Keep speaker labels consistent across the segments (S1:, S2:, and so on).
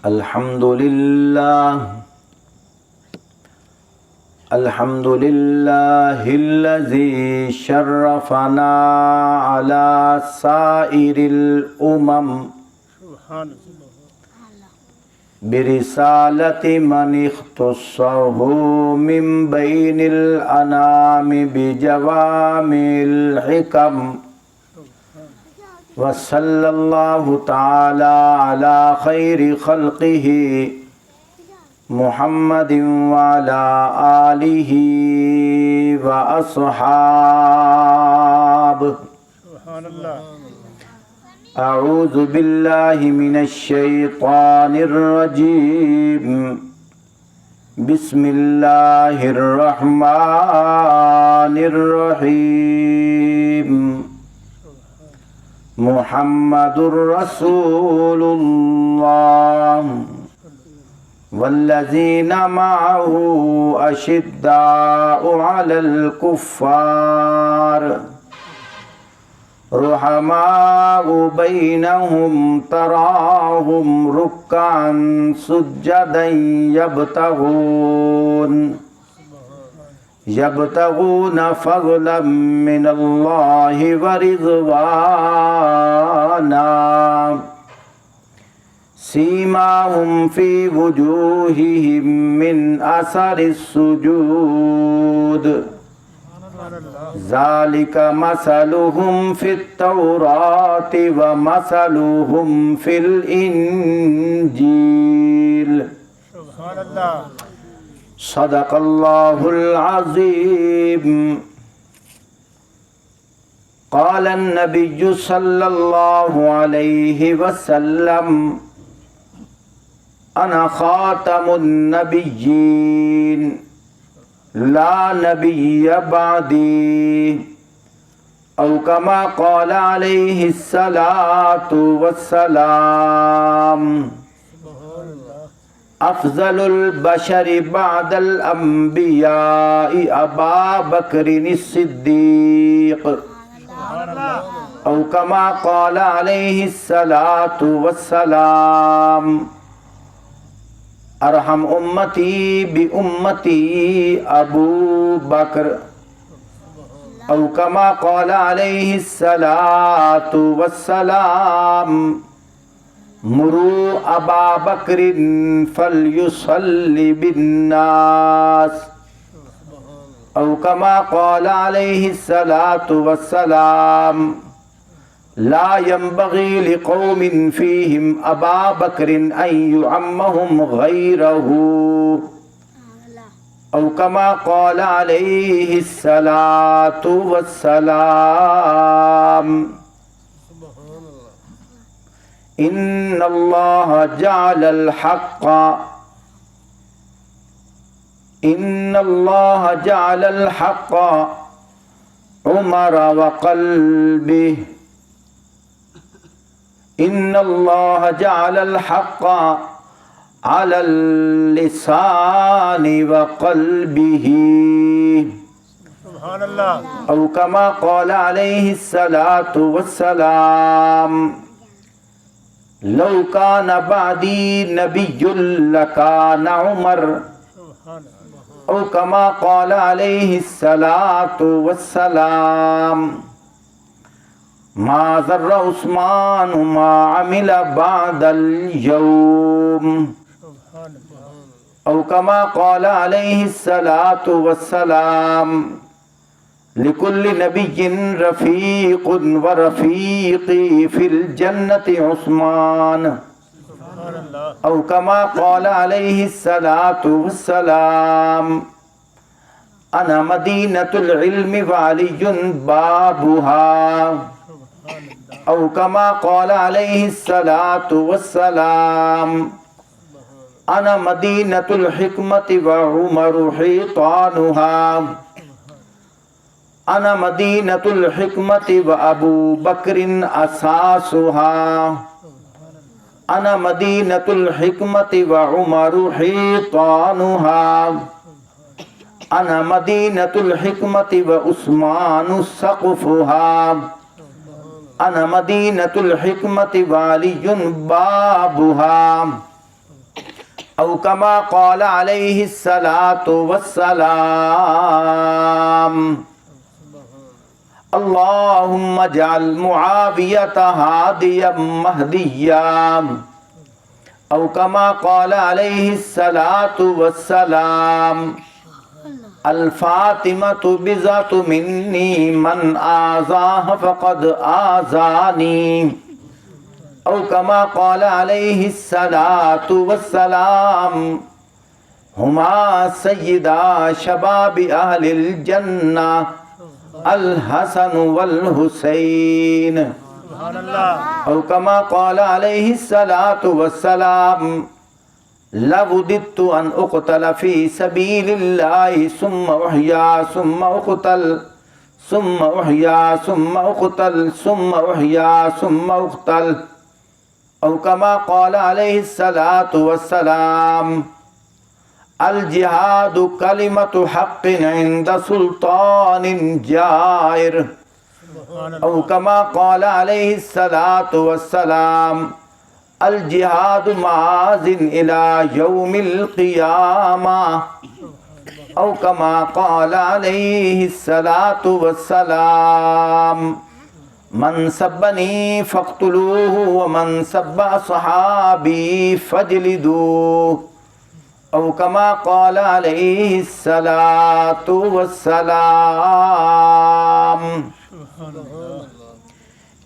S1: الحمد لله الذي شرفنا على سائر الأمم برسالة من اختصه من بين الأنام بجوامع الحكم وصلى الله تعالى على خير خلقه محمد وعلى آله وأصحابه. سبحان الله. أعوذ بالله من الشيطان الرجيم. بسم الله الرحمن الرحيم. محمد رسول الله والذين معه أشداء على الكفار رحماء بينهم تراهم ركعا سجدا يبتغون فضلا من الله ورضوانا سيماهم في وجوههم من أثر السجود ذلك مثلهم في التوراة ومثلهم في الإنجيل. سبحان الله. صدق الله العظيم. قال النبي صلى الله عليه وسلم أنا خاتم النبيين لا نبي بعدي أو كما قال عليه الصلاة والسلام. أفضل البشر بعد الأنبياء أبا بكر الصديق أو كما قال عليه الصلاة والسلام. ارحم امتی بامتی ابو بکر او کما قال علیہ الصلاة والسلام. مروا ابا بکر فلیصلی بالناس او کما قال علیہ الصلاة والسلام. لا ينبغي لقوم فيهم أبا بكر أن يعمهم غيره أو كما قال عليه الصلاة والسلام. إن الله جعل الحق عمر وقلبه. إن الله جعل الحق على اللسان وقلبه. سبحان الله. أو كما قال عليه الصلاة والسلام. لو كان بعدي نبي لكان عمر أو كما قال عليه الصلاة والسلام. ما ضر عثمان ما عمل بعد اليوم أو كما قال عليه الصلاة والسلام. لكل نبي رفيق ورفيقي في الجنة عثمان أو كما قال عليه الصلاة والسلام. أنا مدينة العلم وعلي بابها أو كما قال عليه الصلاة والسلام. أنا مدينة الحكمة وعمر حيطانها. أنا مدينة الحكمة وأبو بكر أساسها. أنا مدينة الحكمة وعمر حيطانها. أنا مدينة الحكمة وعثمان سقفها. أنا مدينة الحكمة وعلي بابها. او کما قال علیہ الصلاۃ والسلام اللہم اجعل معاویۃ ہادیا مہدیا او کما قال علیہ الصلاۃ والسلام الفاطمۃ بضعۃ منی من آذاہ فقد آذانی او کما قال علیہ الصلاۃ والسلام ہما سیدا شباب اہل الجنہ الحسن والحسین او کما قال علیہ الصلاۃ والسلام لوددت ان اقتل فی سبیل اللہ ثم احیا ثم اقتل ثم احیا ثم اقتل ثم احیا ثم اقتل او کما قال علیہ الصلاۃ والسلام الجہاد کلمۃ حق عند سلطان جائر او کما قال علیہ الصلاۃ والسلام الجہاد معاذ الى یوم القیامہ او کما قال علیہ الصلاۃ والسلام من سبنی فاقتلوہ ومن سب اصحابی فاجلدوہ او کما قال علیہ الصلاۃ والسلام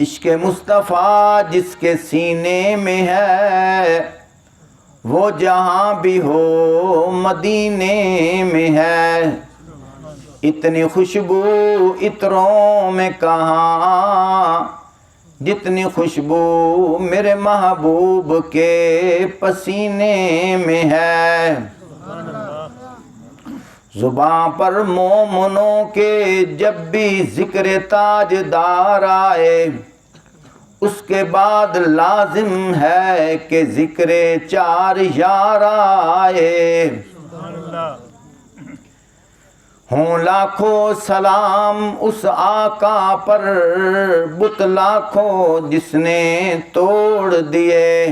S1: عشق مصطفیٰ جس کے سینے میں ہے وہ جہاں بھی ہو مدینے میں ہے اتنی خوشبو عطروں میں کہاں جتنی خوشبو میرے محبوب کے پسینے میں ہے زباں پر مومنوں کے جب بھی ذکر تاجدار آئے اس کے بعد لازم ہے کہ ذکر چار یار آئے ہوں لاکھوں سلام اس آقا پر بت لاکھوں جس نے توڑ دیے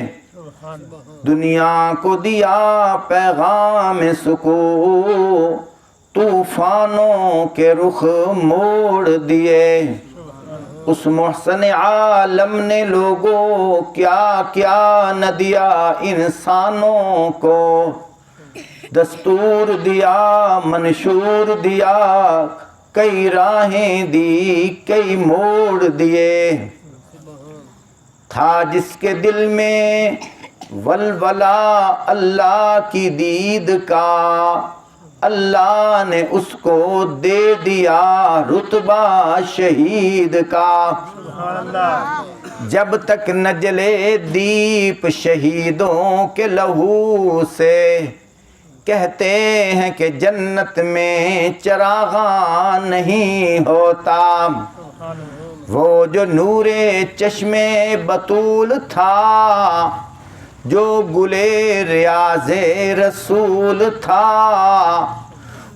S1: دنیا کو دیا پیغام سکون طوفانوں کے رخ موڑ دیے اس محسن عالم نے لوگوں کیا کیا نہ دیا انسانوں کو دستور دیا منشور دیا کئی راہیں دی کئی موڑ دیے تھا جس کے دل میں ولولہ اللہ کی دید کا اللہ نے اس کو دے دیا رتبہ شہید کا جب تک نہ جلے دیپ شہیدوں کے لہو سے کہتے ہیں کہ جنت میں چراغاں نہیں ہوتا وہ جو نور چشمے بطول تھا جو گلے ریاض رسول تھا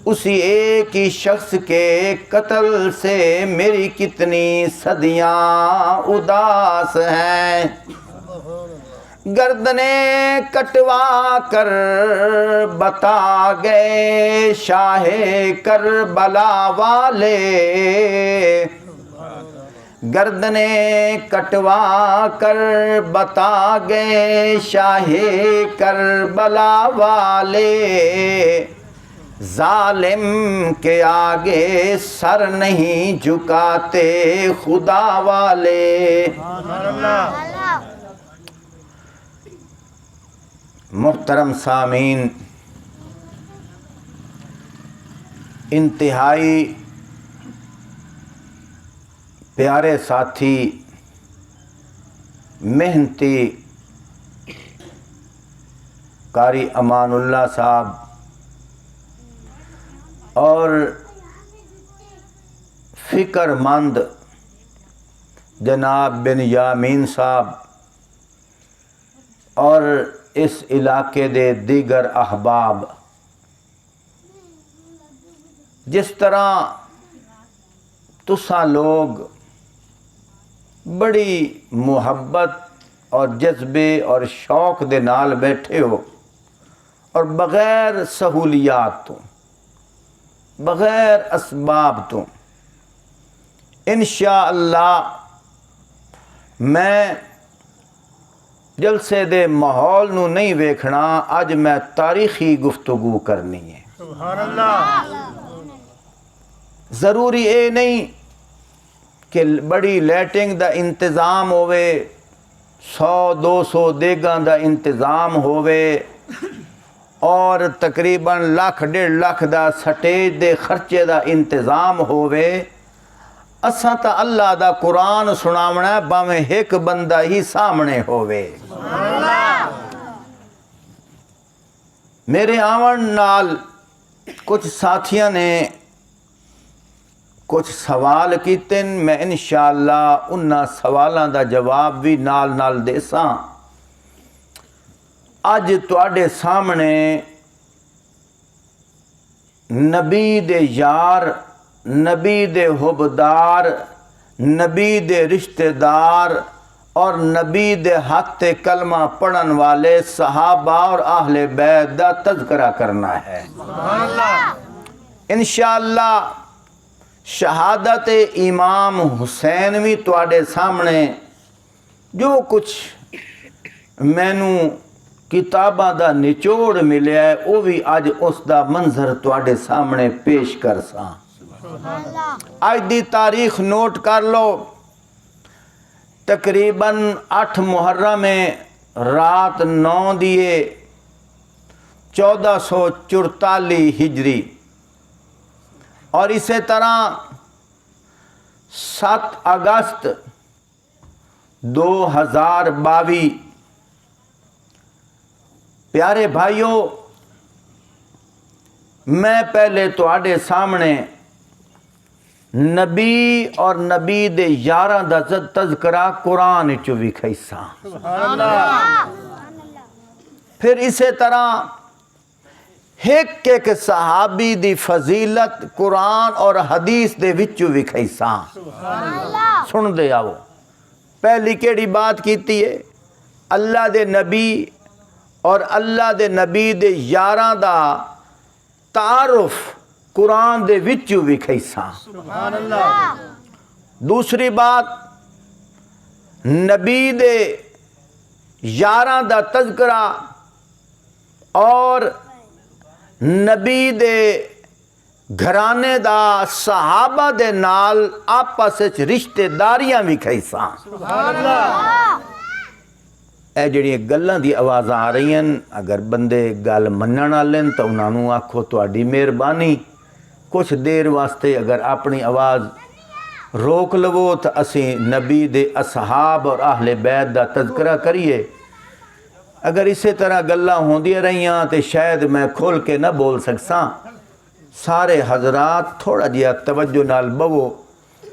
S1: اسی ایک ہی شخص کے قتل سے میری کتنی صدیاں اداس ہیں گردنیں کٹوا کر بتا گئے شاہ کربلا والے گردنیں کٹوا کر بتا گئے شاہ کربلا والے ظالم کے آگے سر نہیں جھکاتے خدا والے محترم سامعین انتہائی پیارے ساتھی محنتی قاری امان اللہ صاحب اور فکر مند جناب بن یامین صاحب اور اس علاقے دے دیگر احباب جس طرح تساں لوگ بڑی محبت اور جذبے اور شوق دے نال بیٹھے ہو اور بغیر سہولیات تو، بغیر اسباب تو انشاءاللہ میں جلسے دے ماحول نو نہیں ویکھنا، اج میں تاریخی گفتگو کرنی ہے۔
S2: سبحان اللہ۔
S1: ضروری اے نہیں کہ بڑی لائٹنگ دا انتظام ہوئے، 100-200 دیگاں دا انتظام ہوئے اور تقریباً 1,00,000-1,50,000 دا سٹیج دے خرچے دا انتظام ہوئے۔ اساں تا اللہ دا قرآن سناونا ہے، باویں ایک بندہ ہی سامنے ہوئے۔ میرے آون نال کچھ ساتھیاں نے کچھ سوال کیتے، میں انشاءاللہ انہاں سوالاں دا جواب بھی نال نال دیساں۔ اج تواڈے سامنے نبی دے یار، نبی دے حبدار، نبی دے رشتہ دار اور نبی دے ہاتھ کلمہ پڑھن والے صحابہ اور اہل بیت دا تذکرہ کرنا ہے۔ انشاءاللہ شہادت امام حسین بھی تواڈے سامنے جو کچھ مینوں کتاباں دا نچوڑ ملیا ہے وہ بھی اج اس دا منظر تواڈے سامنے پیش کرساں۔ آج دی تاریخ نوٹ کر لو، تقریباً 8 محرم رات 9 دیے 1444 ہجری، اور اسی طرح 7 اگست 2022۔ پیارے بھائیوں، میں پہلے تواڈے سامنے نبی اور نبی دے یاراں دا تذکرہ قرآن چو وکھائیساں، پھر اسی طرح ایک ایک صحابی دی فضیلت قرآن اور حدیث دے وچو وکھائیساں۔ سن دے آؤ، پہلی کیڑی بات کیتی ہے؟ اللہ دے نبی اور اللہ دے نبی دے یاراں دا تعارف قرآن دے وچو وکھائیساں۔ دوسری بات، نبی دے یاراں دا تذکرہ اور نبی دے گھرانے دا صحابہ دے نال آپس وچ رشتہ داریاں وکھائیساں۔ اے جڑی گلاں دی آوازاں آ رہی ہیں، اگر بندے گل منن والے تو انہاں نوں آکھو تہاڈی مہربانی، کچھ دیر واسطے اگر اپنی آواز روک لو تو اسی نبی دے اصحاب اور اہل بیت دا تذکرہ کریے۔ اگر اسی طرح گلاں ہوندیاں رہیاں تو شاید میں کھول کے نہ بول سکساں۔ سارے حضرات تھوڑا جہا توجہ نال بوو،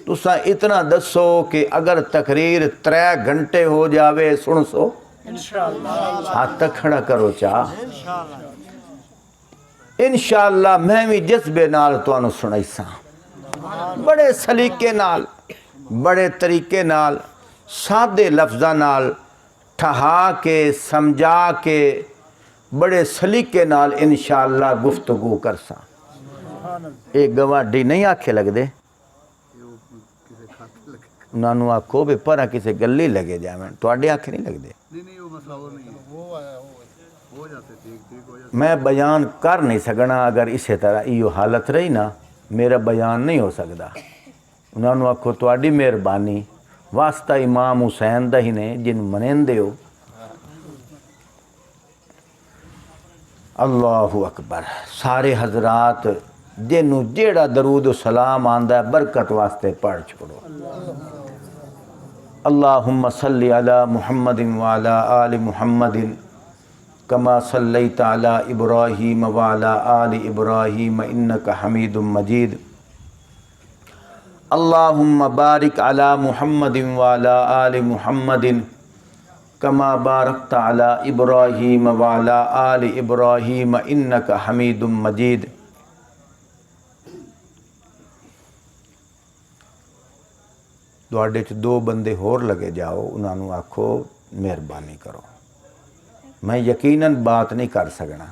S1: تساں اتنا دسو کہ اگر تقریر 3 گھنٹے ہو جاوے سن سو؟ ہاتھ تک کھڑا کرو چاہ۔ انشاءاللہ میں بھی جذبے نال تانوں سنائیساں، بڑے سلیقے نال، بڑے طریقے نال، سادے لفظاں نال ٹھہا کے سمجھا کے بڑے سلیقے نال انشاءاللہ گفتگو کرساں۔ ایک گواڈی نہیں آکھے لگ دے، انہاں نوں آکھو بھی پرا کسے گلی لگے جاویں، تواڈے آکھے نہیں لگ دے۔ میں بیان کر نہیں سکنا، اگر اسی طرح ایو حالت رہی نا میرا بیان نہیں ہو سکتا۔ انہاں نوں آکھو تواڈی مہربانی، واسطہ امام حسین دا ہی نے جن منیندے ہو۔ اللہ اکبر۔ سارے حضرات جنوں جیڑا درود و سلام آندا ہے برکت واسطے پڑھ چھوڑو۔ اللہم صلی علی محمد وعلی آل محمد کما صلیت علی ابراہیم وعلی آل ابراہیم انک حمید مجید۔ اللہم بارک علی محمد وعلی آل محمد کما بارکت علی ابراہیم وعلی آل ابراہیم انک حمید مجید۔ دوڑے چ 2 بندے ہور لگے جاؤ، انہاں نوں آکھو مہربانی کرو۔ میں یقیناً بات نہیں کر سکنا،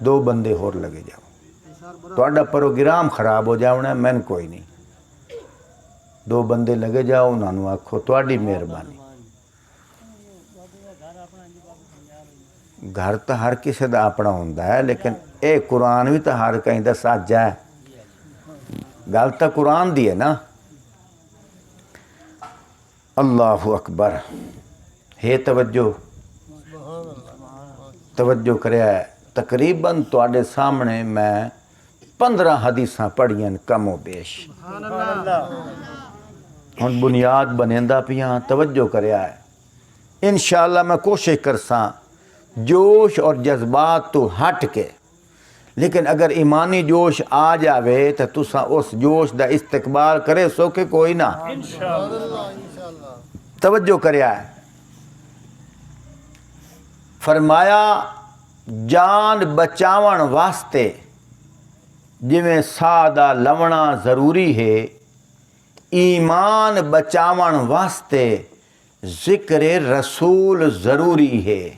S1: 2 بندے ہور لگے جاؤ تہاڈا پروگرام خراب ہو جاونا ہے مین کوئی نہیں 2 بندے لگے جاؤ انہاں نوں آکھو تہاڈی مہربانی گھر تو ہر کسی دا اپنا ہوندا ہے لیکن اے قرآن بھی تو ہر کہیں دا ساجا ہے گل تو قرآن دی ہے نا اللہ اکبر ہے توجہ کریا ہے تقریباً تواڈے سامنے میں 15 حدیثاں پڑھیاں کم و بیش ہن بنیاد بنیندا پیاں توجہ کریا ہے انشاءاللہ میں کوشش کرساں جوش اور جذبات تو ہٹ کے لیکن اگر ایمانی جوش آ جاوے تو تساں اس جوش دا استقبال کرے سو کہ کوئی نہ توجہ کریا ہے فرمایا جان بچاون واسطے جویں ساہ دا لونا ضروری ہے ایمان بچاون واسطے ذکر رسول ضروری ہے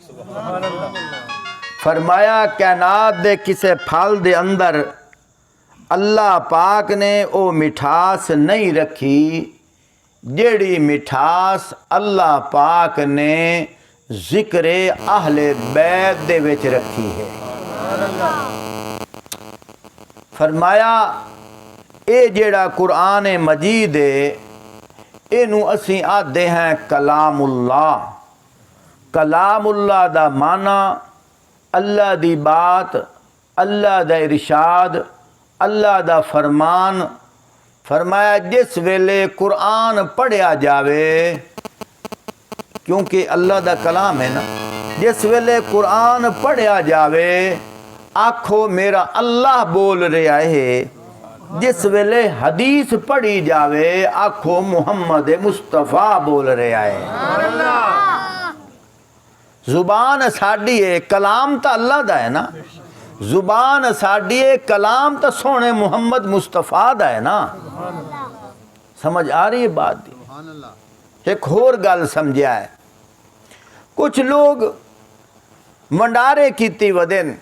S1: فرمایا کائنات دے کسے پھل دے اندر اللہ پاک نے او مٹھاس نہیں رکھی جیڑی مٹھاس اللہ پاک نے ذکر اہل بیت دے وچ رکھی ہے فرمایا اے جیڑا قرآن مجید ہے اینو اسی آدھے ہیں کلام اللہ دا معنی اللہ دی بات اللہ دا ارشاد اللہ دا فرمان فرمایا جس ویلے قرآن پڑھیا جاوے کیونکہ اللہ دا کلام ہے نا جس ویلے قرآن پڑھیا جاوے آکھو میرا اللہ بول رہا ہے جس ویلے حدیث پڑھی جاوے آکھو محمد مصطفیٰ بول رہا ہے زبان ساڈی ہے کلام تا اللہ دا ہے نا زبان ساڈی ہے کلام تا سونے محمد مصطفیٰ دا ہے نا سمجھ آ رہی ہے بات دی ایک اور گل سمجھا ہے کچھ لوگ منڈارے کیتی ودن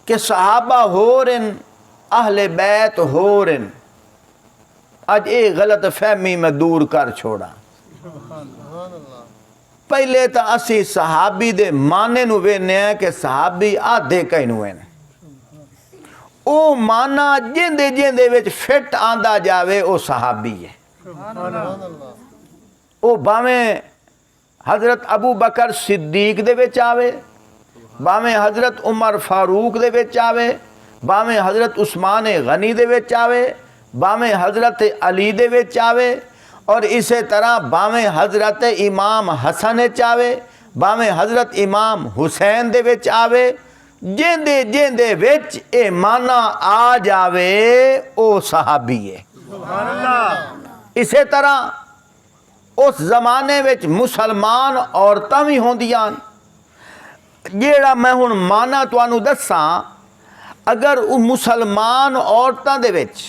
S1: کہ صحابہ ہو رن اہل بیت ہو رن آج ایک غلط فہمی میں دور کر چھوڑا پہلے تا اسی صحابی دے مانے نو وینے ہیں کہ صحابی آدھے کہیں نو وینے او مانا جیندے جیندے وچ فٹ آندہ جاوے او صحابی ہے او باویں حضرت ابو بکر صدیق دے وچ آوے باویں حضرت عمر فاروق دے وچ آوے باویں حضرت عثمان غنی دے وچ آوے باویں حضرت علی دے وچ آوے اور اسی طرح باویں حضرت امام حسن چاوے باویں حضرت امام حسین دے وچ آوے جیندے جیندے وچ اے مانا آ جاوے او صحابی ہے اسی طرح اس زمانے وچ مسلمان عورتاں بھی ہوندیاں جیڑا میں ہن مانا توانو دساں اگر او مسلمان عورتاں دے وچ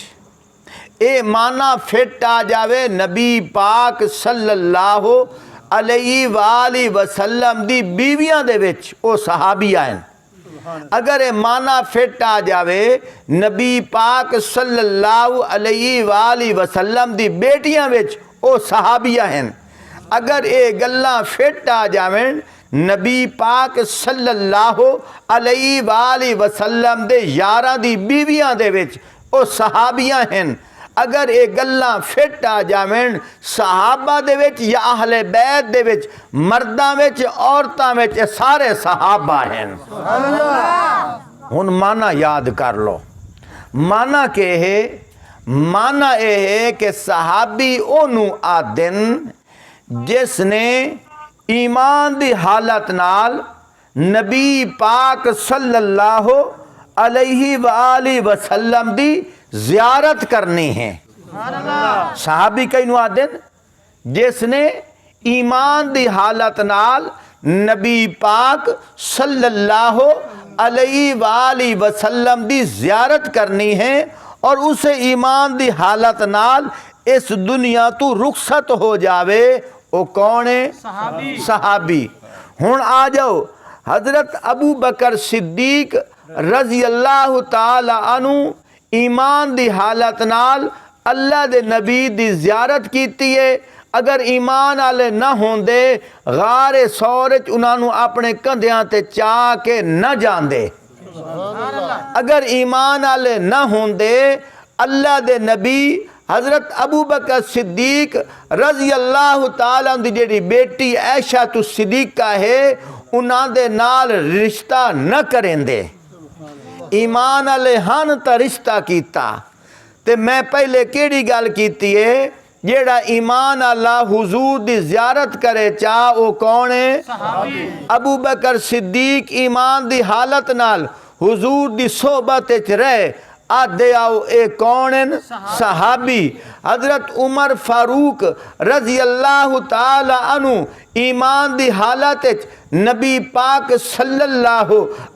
S1: اے مانا فٹ آ جاوے نبی پاک صلی اللہ علیہ وآلہ وسلم دی بیویاں دے وچ او صحابی آئیں اگر اے مانا فٹ آ جاوے نبی پاک صلی اللہ علیہ وآلہ وسلم دی بیٹیاں وچ او صحابی آئیں اگر اے گلاں فٹ آ جاویں نبی پاک صلی اللہ علیہ وآلہ وسلم دے یاراں دی بیویاں دے وچ او صحابیاں ہیں اگر اے گلاں فٹ آ جاویں صحابہ دے وچ یا اہل بیت دے وچ مرداں وچ عورتاں وچ سارے صحابہ ہیں ہن مانا یاد کر لو مانا کہ ہے مانا اے ہے کہ صحابی اونوں آدن جس نے ایمان دی حالت نال نبی پاک صلی اللہ علیہ وآلہ وسلم دی زیارت کرنی ہے صحابی کئی نو آدن جس نے ایمان دی حالت نال نبی پاک صلی اللہ علیہ وآلہ وسلم دی زیارت کرنی ہے اور اسے ایمان دی حالت نال اس دنیا تو رخصت ہو جاوے او کون ہے صحابی ہن آ جاؤ حضرت ابو بکر صدیق رضی اللہ تعالی عنہ ایمان دی حالت نال اللہ دے نبی دی زیارت کیتی ہے. اگر ایمان والے نہ ہوندے غار ثور وچ انہاں نوں اپنے کندھیاں تے چا کے نہ جاندے. اگر ایمان والے نہ ہوندے اللہ دے نبی حضرت ابو بکر صدیق رضی اللہ تعالیٰ دی جیڑی بیٹی عائشہ تو صدیقہ ہے انہاں دے نال رشتہ نہ کریں دے. ایمان والے ہن تا رشتہ کیتا. تے میں پہلے کیڑی گل کیتی ہے جیڑا ایمان اللہ حضور دی زیارت کرے چاہ او کون ہے؟ صحابی. ابو بکر صدیق ایمان دی حالت نال حضور دی صحبت وچ رہے آدھے آؤ اے کون ہیں؟ صحابی. حضرت عمر فاروق رضی اللہ تعالی عنہ ایمان دی حالت وچ نبی پاک صلی اللہ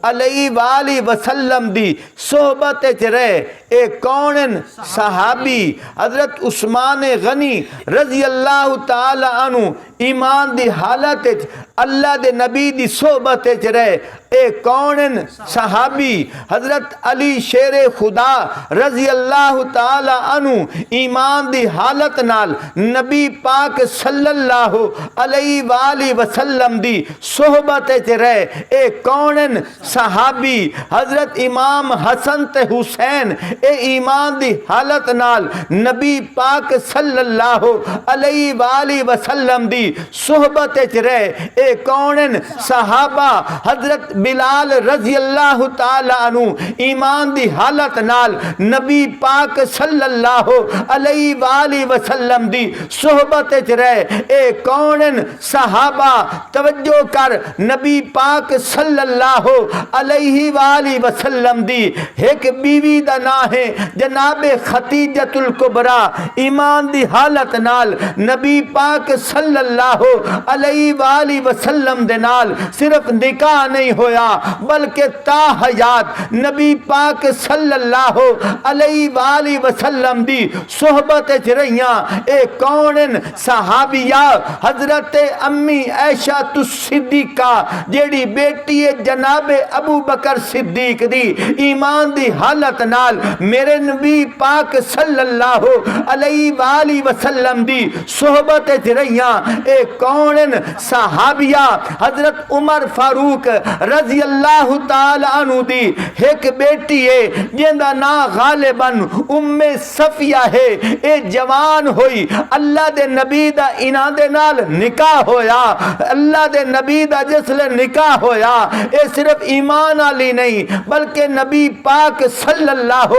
S1: علیہ وآلہ وسلم دی صحبت وچ رہے اے کون ہیں؟ صحابی. حضرت عثمان غنی رضی اللہ تعالی عنہ ایمان دی حالت وچ اللہ دے نبی دی صحبت وچ رہے اے کون ہیں؟ صحابی. حضرت علی شیر خدا رضی اللہ تعالی عنہ ایمان دی حالت نال نبی پاک صلی اللہ علیہ وآلہ وسلم دی صحبت وچ رہے اے کون ہیں؟ صحابی. حضرت امام حسن تے حسین اے ایمان دی حالت نال نبی پاک صلی اللہ علیہ وآلہ وسلم دی صحبت وچ رہے اے کون ہیں؟ صحابہ. حضرت بلال رضی اللہ تعالی عنہ ایمان دی حالت نال نبی پاک صلی اللہ علیہ وآلہ وسلم دی صحبت وچ رہے اے کون ہیں؟ صحابہ. توجہ کر نبی پاک صلی اللہ علیہ وآلہ وسلم دی ایک بیوی دا نام ہے جناب خدیجۃ الکبریٰ. ایمان دی حالت نال نبی پاک صلی اللہ علیہ وآلہ وسلم دے نال صرف نکاح نہیں ہویا بلکہ تا حیات نبی پاک صلی اللہ علیہ وآلہ وسلم دی صحبت وچ رہیاں اے کون ہیں؟ صحابیہ. حضرت امی عائشہ صدیقہ جیڑی بیٹی ہے جناب ابو بکر صدیق دی ایمان دی حالت نال میرے نبی پاک صلی اللہ علیہ وآلہ وسلم دی صحبت وچ رہیاں اے کون ہیں؟ صحابیہ. حضرت عمر فاروق رضی اللہ تعالی عنہ دی ایک بیٹی ہے جندا نام غالباً ام صفیہ ہے. اے جوان ہوئی اللہ دے نبی دا انہاں دے نال نکاح ہویا. اللہ دے نبی دا جسلے نکاح ہویا اے صرف ایمان والی نہیں بلکہ نبی پاک صلی اللہ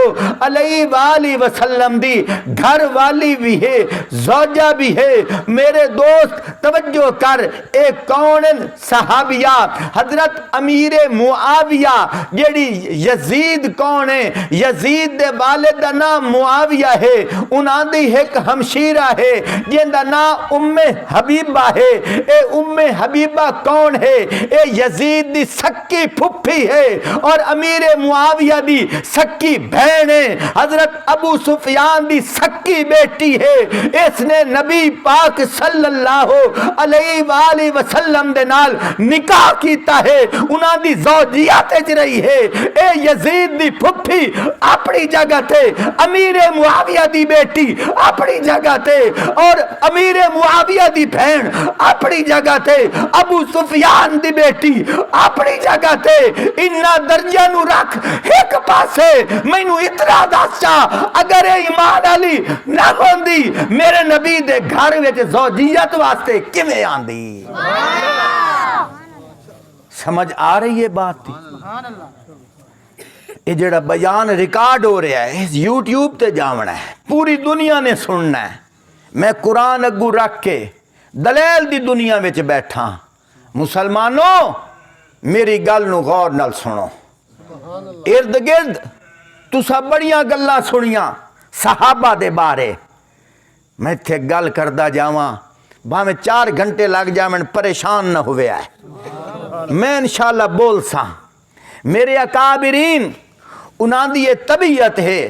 S1: علیہ وآلہ وسلم دی گھر والی بھی ہے زوجہ بھی ہے. میرے دوست توجہ کر اے کون ہیں؟ صحابیہ. حضرت امیر معاویہ جیڑی یزید کون ہے؟ یزید دے والد دا نام معاویہ ہے. انہاں دی ایک ہمشیرہ ہے جن دا نام ام حبیبہ ہے. اے ام حبیبہ کون ہے؟ اے یزید دی سکی پھپھی ہے اور امیر معاویہ دی سکی بہن ہے. حضرت ابو سفیان دی سکی بیٹی ہے. اس نے نبی پاک صلی اللہ علیہ وآلہ وسلم دے نال نکاح کیتا ہے. انہاں دی زوجیت وچ رہی ہے. اے یزید دی پھپھی اپنی جگہ تے امیر معاویہ دی بیٹی اپنی جگہ تے اور امیر معاویہ دی بہن اپنی جگہ تے ابو سفیان دی بیٹی اپنی جگہ تے انہاں درجہ نو رکھ ایک پاسے. مینوں اتنا دس چا اگر اے ایمان علی نہ ہوندی میرے نبی دے گھر وچ زوجیت واسطے کیویں آندی؟ سمجھ آ رہی ہے بات تھی؟ یہ جڑا بیان ریکارڈ ہو رہا ہے یوٹیوب تے جاونا ہے پوری دنیا نے سننا ہے. میں قرآن اگو رکھ کے دلیل دی دنیا وچ بیٹھا. مسلمانوں میری گل نو غور نال سنو. ارد گرد تسا بڑیاں گلاں سنیاں صحابہ دے بارے. میں تھے گل کردہ جاواں بھاویں 4 گھنٹے لگ جاویں پریشان نہ ہوئے آئے. میں انشاءاللہ بول سا میرے اکابرین انہاں دی یہ طبیعت ہے.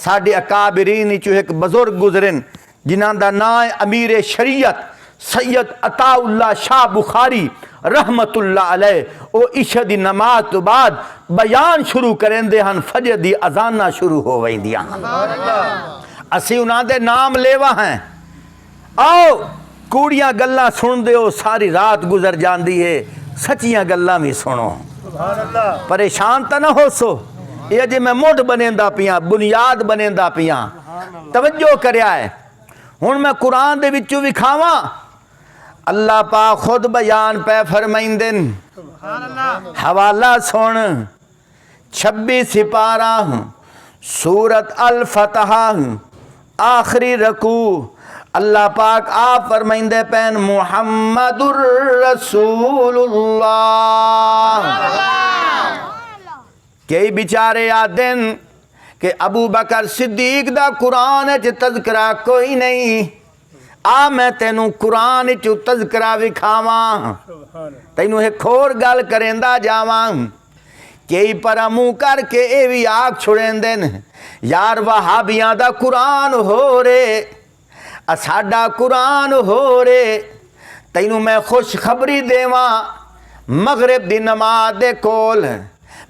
S1: ساڑھے اکابرین چو ایک بزرگ گزرن جنہاں دا نام امیر شریعت سید عطا اللہ شاہ بخاری رحمت اللہ علیہ او عشاء دی نماز تو بعد بیان شروع کریں دے ہن فجر دی اذاناں شروع ہو ویندیاں ہن اسی انہاں دے نام لیوا ہیں آؤ کوڑیاں گلاں سن دیو ساری رات گزر جاندی ہے سچیاں گلاں بھی سنو پریشان تا نہ ہو سو یہ جی میں موڈ بنیندا پیاں بنیاد بنیندا پیاں توجہ کریا ہے ہن میں قرآن دے وچوں وکھاواں اللہ پاک خود بیان پہ فرمائندن حوالہ سن 26 سپارہ سورت الفتح آخری رکوع اللہ پاک آپ فرمائندے پین محمد الرسول اللہ کئی بیچارے آدن کہ ابو بکر صدیق دا قرآن چ تذکرہ کوئی نہیں آ میں تینوں قرآن چ تذکرہ وکھاواں تینوں ایک اور گل کریندا جاواں کئی پر منہ کر کے اے وی آگ چھڑیندن یار وہابیاں دا قرآن ہو رے ساڈا قرآن ہو رے تینوں میں خوش خبری دیواں مغرب دی نماز دے کول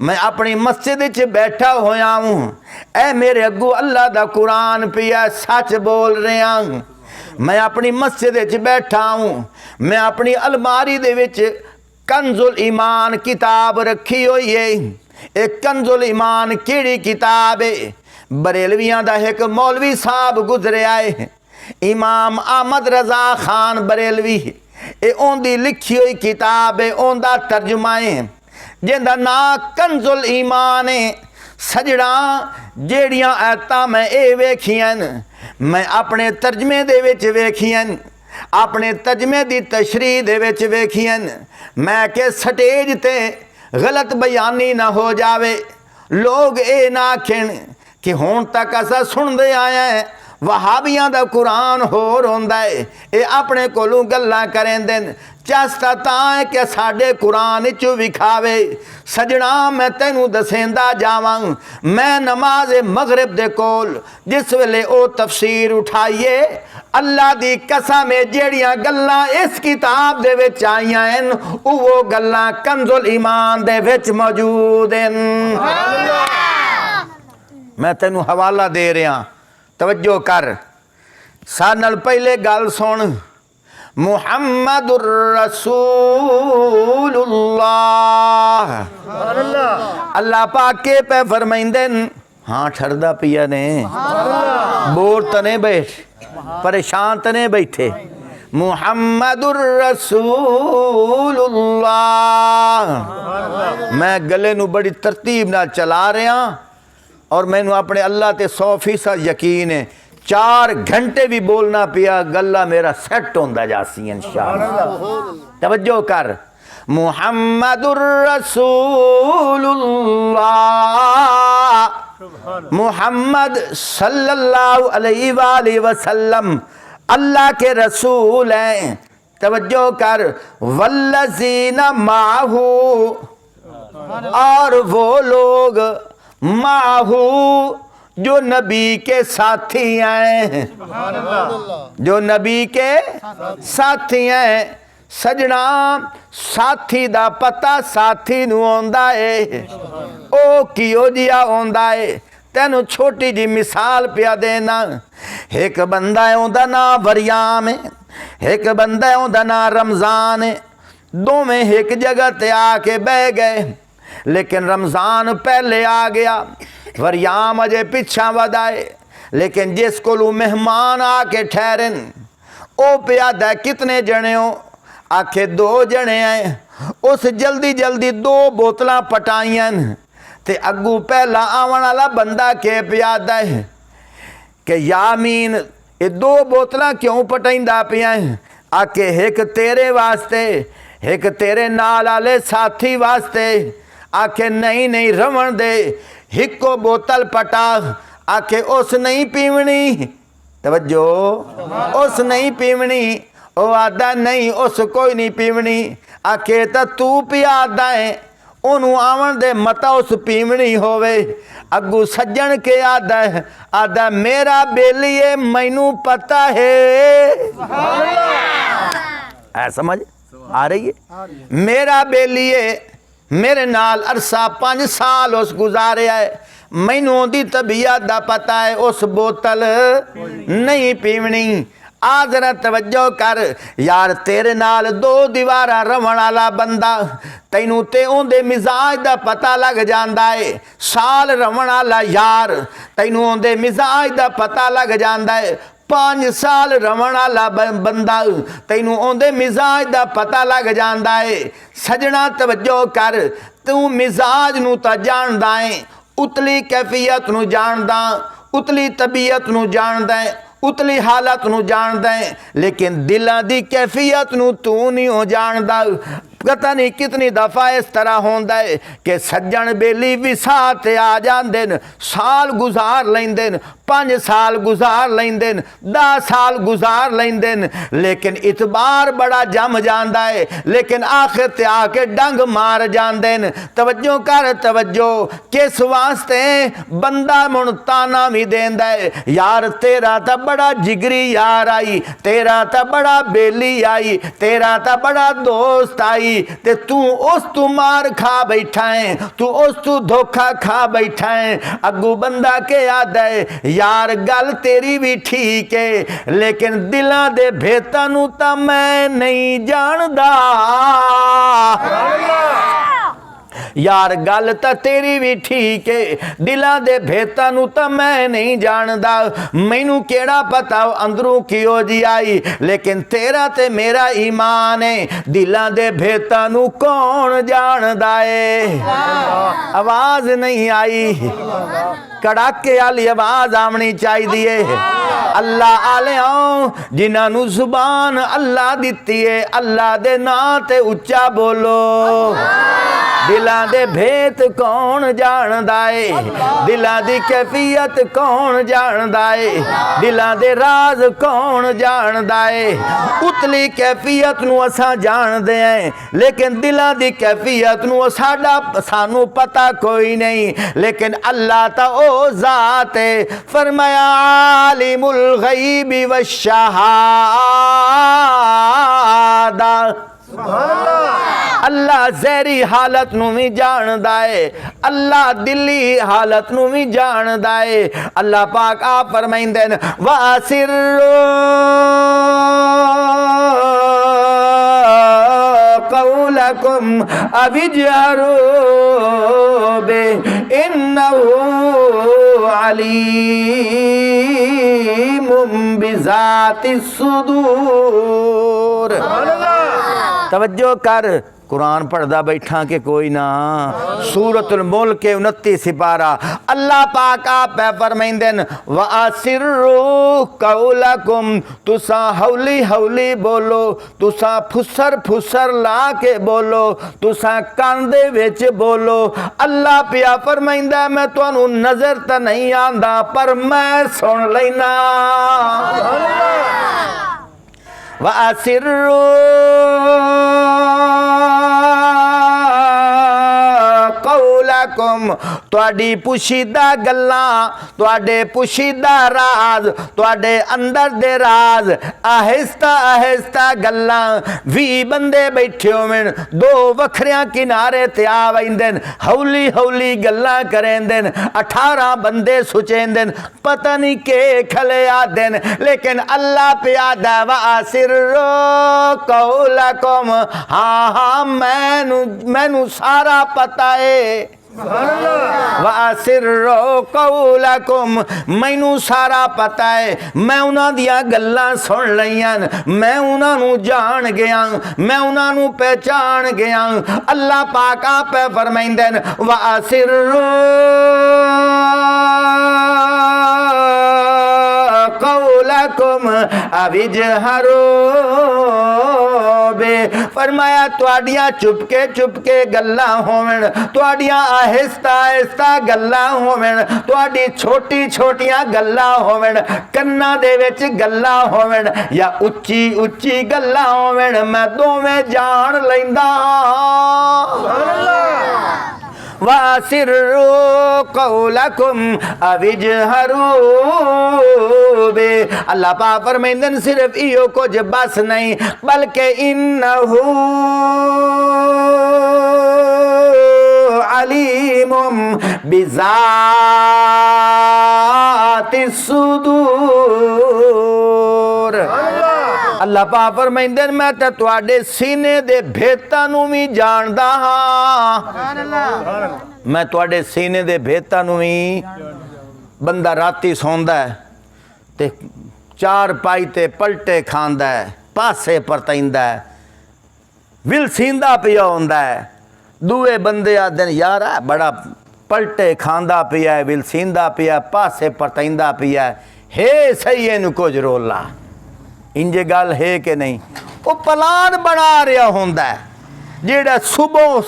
S1: میں اپنی مسجد چ بیٹھا ہویا ہوں اے میرے اگو اللہ دا قرآن پیا سچ بول رہا ہوں میں اپنی مسجد چ بیٹھا ہوں میں اپنی الماری دے وچ کنز الایمان کتاب رکھی ہوئی ہے ایک کنز الایمان کیڑی کتاب ہے بریلویاں دا ایک مولوی صاحب گزرے آئے امام احمد رضا خان بریلوی اے اون دی لکھی ہوئی کتاب ہے اون دا ترجمہ ہے جن دا نا کنز الایمان ہے سجڑاں جیڑیاں آیتاں میں اے ویکھیاں میں اپنے ترجمے دے وچ ویکھیاں اپنے ترجمے دی تشریح دے وچ ویکھیاں میں کہ سٹیج تے غلط بیانی نہ ہو جاوے لوگ اے نہ آکھن کہ ہون تک اسا سن دے آیا ہے وہابیاں دا قرآن ہو روندا ہے اے اپنے کولوں گلاں کریں دن چاستا تاں ہے کہ ساڈے قرآن چو وکھاوے سجنا میں تینوں دسیندا جاواں میں نماز مغرب دے کول جس ویلے او تفسیر اٹھائیے اللہ دی قسم جیڑیاں گلاں اس کتاب دے وچ آئیاں ہیں وہ گلاں کنز الایمان دے وچ موجود ہیں میں تینوں حوالہ دے رہا توجہ کر سانل پہلے گل سن محمد الرسول اللہ اللہ پاک کے پہ فرمائندن ہاں ٹھردہ پیا نے بور تنے بیٹھ پریشان تنے بیٹھے محمد الرسول اللہ میں گلے نو بڑی ترتیب نہ چلا رہا اور میں نو اپنے اللہ تے 100% یقین ہے 4 گھنٹے بھی بولنا پیا گلہ میرا سیٹ ہوندہ جاسی انشاءاللہ توجہ کر محمد الرسول اللہ محمد صلی اللہ علیہ وآلہ وسلم اللہ کے رسول ہیں توجہ کر والذین معہو اور وہ لوگ معہو جو نبی کے ساتھی ہیں جو نبی کے ساتھی ہیں سجنا ساتھی دا پتہ ساتھی نو ہوندا ہے او کیو جیا ہوندا ہے تینوں چھوٹی جی مثال پیا دینا ایک بندہ ہے اوندا نام وریام ہے ایک بندہ ہے اوندا نام رمضان ہے دو میں ایک جگہ تے آ کے بہ گئے لیکن رمضان پہلے آ گیا وریام اجے پچھا ودائے لیکن جس کو مہمان آ کے ٹھہرن او پیادہ کتنے جنے ہو آکھے 2 جنے ہیں اس جلدی جلدی 2 بوتلاں پٹائیں تے اگو پہلا آون والا بندہ کے پیادہ ہے کہ یامین یہ 2 بوتلاں کیوں پٹائندہ پیاں آکھے ایک تیرے واسطے ایک تیرے نال والے ساتھی واسطے آکھے نہیں رون دے ایک کو بوتل پٹا آکھے اس نہیں پیونی توجہ اس نہیں پیونی او آدھا نہیں اس کوئی نہیں پیونی آکھے تو پیادہ ہے انہوں آون دے متا اس پیونی ہوئے اگو سجن کے آدھا میرا بیلیے مینوں پتہ ہے ہے سمجھ آ رہی ہے؟ میرا بیلیے میرے نال عرصہ 5 سال اس گزارے ہے، مینوں دی طبیعت دا پتہ ہے، اس بوتل نہیں پیونی۔ آ ذرا توجہ کر یار، تیرے نال 2 دیوارہ رون والا بندہ، تینوں تے اون دے مزاج دا پتہ لگ جاندا ہے۔ سال رون والا یار، تینوں اون دے مزاج دا پتہ لگ جاندا ہے۔ 5 سال رون والا بندہ، تینوں اون دے مزاج دا پتہ لگ جاندا ہے۔ سجنا توجہ کر، تو مزاج نو تا جاندا ہے، اتلی کیفیت نو جاندا، اتلی طبیعت نو جاندا ہے، اتلی حالت نو جاندا ہے، لیکن دلاں دی کیفیت نو تو نہیں ہو جاندا۔ پتہ نہیں کتنی دفعہ اس طرح ہوندا ہے کہ سجن بیلی وساط آ جاندن، سال گزار لیندن، 5 سال گزار لیندن، 10 سال گزار لیندن، لیکن اعتبار بڑا جم جاندا ہے، لیکن آخر تے آ کے ڈنگ مار جاندن۔ توجہ کر توجہ، کس واسطے بندہ منتانا بھی دیندا ہے، یار تیرا تا بڑا جگری یار آئی، تیرا تا بڑا بیلی آئی، تیرا تا بڑا دوست آئی، تے تو اس تو مار کھا بیٹھا ہے، تو اس تو دھوکہ کھا بیٹھا ہے۔ اگو بندہ کے یاد ہے یار گل تیری بھی ٹھیک ہے، لیکن دلاں دے بھیتاں نو تا میں نہیں جاندا۔ یار گل تا تیری بھی ٹھیک ہے، دلاں دے بھیتاں نو تا میں نہیں جاندا، مینوں کیڑا پتا اندروں کیوں جی آئی، لیکن تیرا تے میرا ایمان ہے، دلاں دے بھیتاں نو کون جاندا ہے۔ آواز نہیں آئی، کڑاکے والی آواز آمنی چاہیے۔ اللہ آلیاں جنہاں نو زبان اللہ دیتی ہے، اللہ دے نام تے اچا بولو۔ دلاں دے بھیت کون جاندا ہے، دلاں دی کیفیت کون جاندا ہے، دلاں دے راز کون جاندا ہے۔ اتلی کیفیت نو اساں جاندے ہیں، لیکن دلاں دی کیفیت نو سانو پتہ کوئی نہیں، لیکن اللہ تا او ذات ہے، فرمایا عالم الغیب والشہادہ، اللہ زہری حالت نو بھی جاندا ہے، اللہ دلی حالت نو بھی جاندا ہے۔ اللہ پاک آپ فرمائندے ہیں وَأَسِرُّوا قَوْلَكُمْ أَوِ اجْهَرُوا بِهِ إِنَّهُ عَلِيمٌ بِذَاتِ الصُّدُورِ۔ توجہ کر، قرآن پڑھدا بیٹھا کہ کوئی نہ، سورۃ الملک کے 29 سپارہ اللہ پاک آپ فرمائندن وَأَسِرُّوا قَوْلَكُمْ، تساں ہولی ہولی بولو، تساں پھسر پھسر لا کے بولو، تساں کاندے وچ بولو۔ اللہ پیا فرمائندہ میں تانوں نظر تا نہیں آندا پر میں سن لینا۔ وَأَسِرُّوا قَوْلَكُمْ، تواڈی پوشیدہ گلاں، تواڈے پوشیدہ راز، تواڈے اندر دے راز، آہستہ آہستہ گلاں۔ 20 بندے بیٹھے ہوئن، 2 وکھریاں کنارے تے آ ویندن، ہولی ہولی گلاں کریندن، 18 بندے سچیندن، پتہ نہیں کہ کھلے آدن، لیکن اللہ پہ آدھا وَأَسِرُّوا قَوْلَكُمْ، ہاں ہاں مینوں سارا پتہ ہے۔ وَأَسِرُّوا قَوْلَكُمْ، مینوں سارا پتہ ہے، میں انہاں دیاں گلاں سن لیاں، میں انہاں نو جان گیا، میں انہاں نو پہچان گیا۔ اللہ پاک آپ فرمائندے ہیں وَأَسِرُّوا قَوْلَكُمْ أَوِ اجْهَرُوا بِهِ، فرمایا تواڈیاں چپکے چپکے گلاں ہوون، تواڈیاں آہستہ آہستہ گلاں ہوون، تواڈی چھوٹی چھوٹیاں گلاں ہوون، کناں دے وچ گلاں ہوون یا اچھی اچھی گلاں ہوون، میں دوویں جان لیندا۔ وَأَسِرُّوا قَوْلَكُمْ أَوِ اجْهَرُوا بِهِ اللہ پاک فرمائندے صرف ایو کچھ بس نہیں بلکہ انہو علیم بذات الصدور اللہ پاک فرمائندے میں تے تواڈے سینے دے بھیتاں نوں وی جاندا ہاں میں تواڈے سینے دے بھیتاں نوں وی بندہ راتی سوندا ہے تے چار پائی تے پلٹے کھاندا ہے پاسے پرتیندا ہے ول سیندا پیا ہوندا ہے دوے بندے آدن یار بڑا پلٹے کھاندا پیا ہے ول سیندا پیا پاسے پرتیندا پیا ہے صحیح ہے نو کچھ رولا انجے گل ہے کہ نہیں وہ پلان بنا رہا ہوندا ہے جیڑا صبح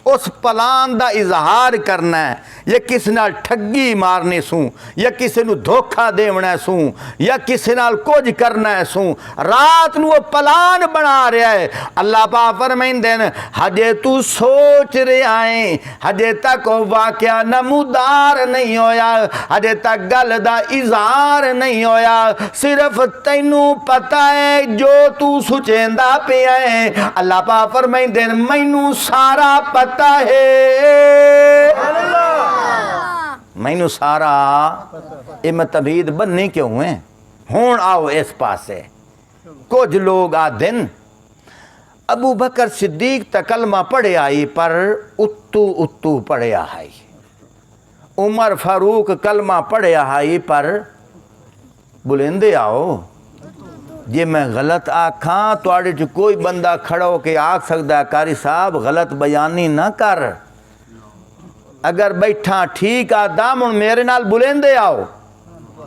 S1: اس پلان دا اظہار کرنا ہے یا کسی نال ٹھگی مارنی سوں یا کسی نو دھوکھا دیونا سوں یا کسی نال کچھ کرنا ہے سوں رات نو وہ پلان بنا رہا ہے اللہ پاک فرمائندے ہجے تو سوچ رہا ہے ہجے تک وہ واقعہ نمودار نہیں ہویا ہجے تک گل دا اظہار نہیں ہویا صرف تینوں پتہ ہے جو تو سوچیندا پیا ہے اللہ پاک فرمائندے مینوں سارا پتہ ہے مینوں سارا اے میں تبید بننے کیوں ہیں ہون آؤ اس پاسے کچھ لوگ آدھن ابو بکر صدیق تا کلمہ پڑھے آئی پر اتو پڑھے آئی عمر فاروق کلمہ پڑھے آئی پر بلندے آؤ جے میں غلط آکھاں تو آڑے جو کوئی بندہ کھڑا ہو کے آکھ سکتا ہے کاری صاحب غلط بیانی نہ کر اگر بیٹھا ٹھیک دامن میرے نال بلندے آؤ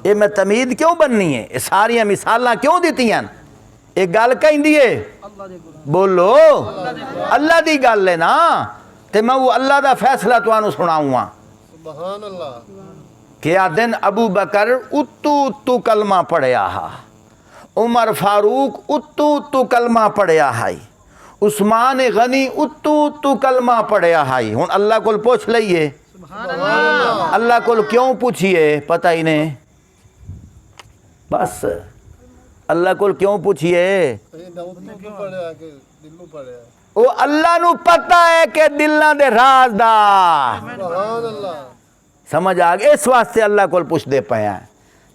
S1: یہ میں تمید کیوں بننی ہے یہ ساری مثالاں کیوں دیتی ہیں یہ گل کہیں دیئے بولو اللہ دی گل ہے نا تے میں وہ اللہ دا فیصلہ تو آنو سناؤں سبحان اللہ کیا دن ابو بکر اتو کلمہ پڑھے آہا عمر فاروق اتو کلمہ پڑھے آہائی عثمان غنی اتو کلمہ پڑھے آہائی ہون اللہ کو پوچھ لئیے اللہ کو کیوں پوچھئے پتہ ہی نہیں بس اللہ کو کیوں پوچھئے وہ اللہ نو پتہ ہے کہ دلنا دے راز دا سمجھ آگے اس واسطے اللہ کو پوچھ دے پایا ہے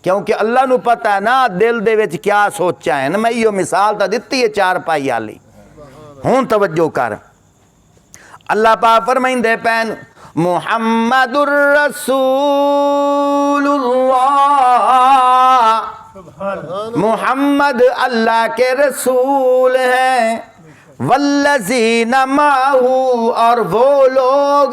S1: کیونکہ اللہ نو پتہ ہے نا دل دے وچ کیا سوچا ہے نا میں یہ مثال تا دیتی ہے چار پائی آلی ہون توجہ کر اللہ پاک فرمائندے پین محمد الرسول اللہ محمد اللہ کے رسول ہیں والذین معہو اور وہ لوگ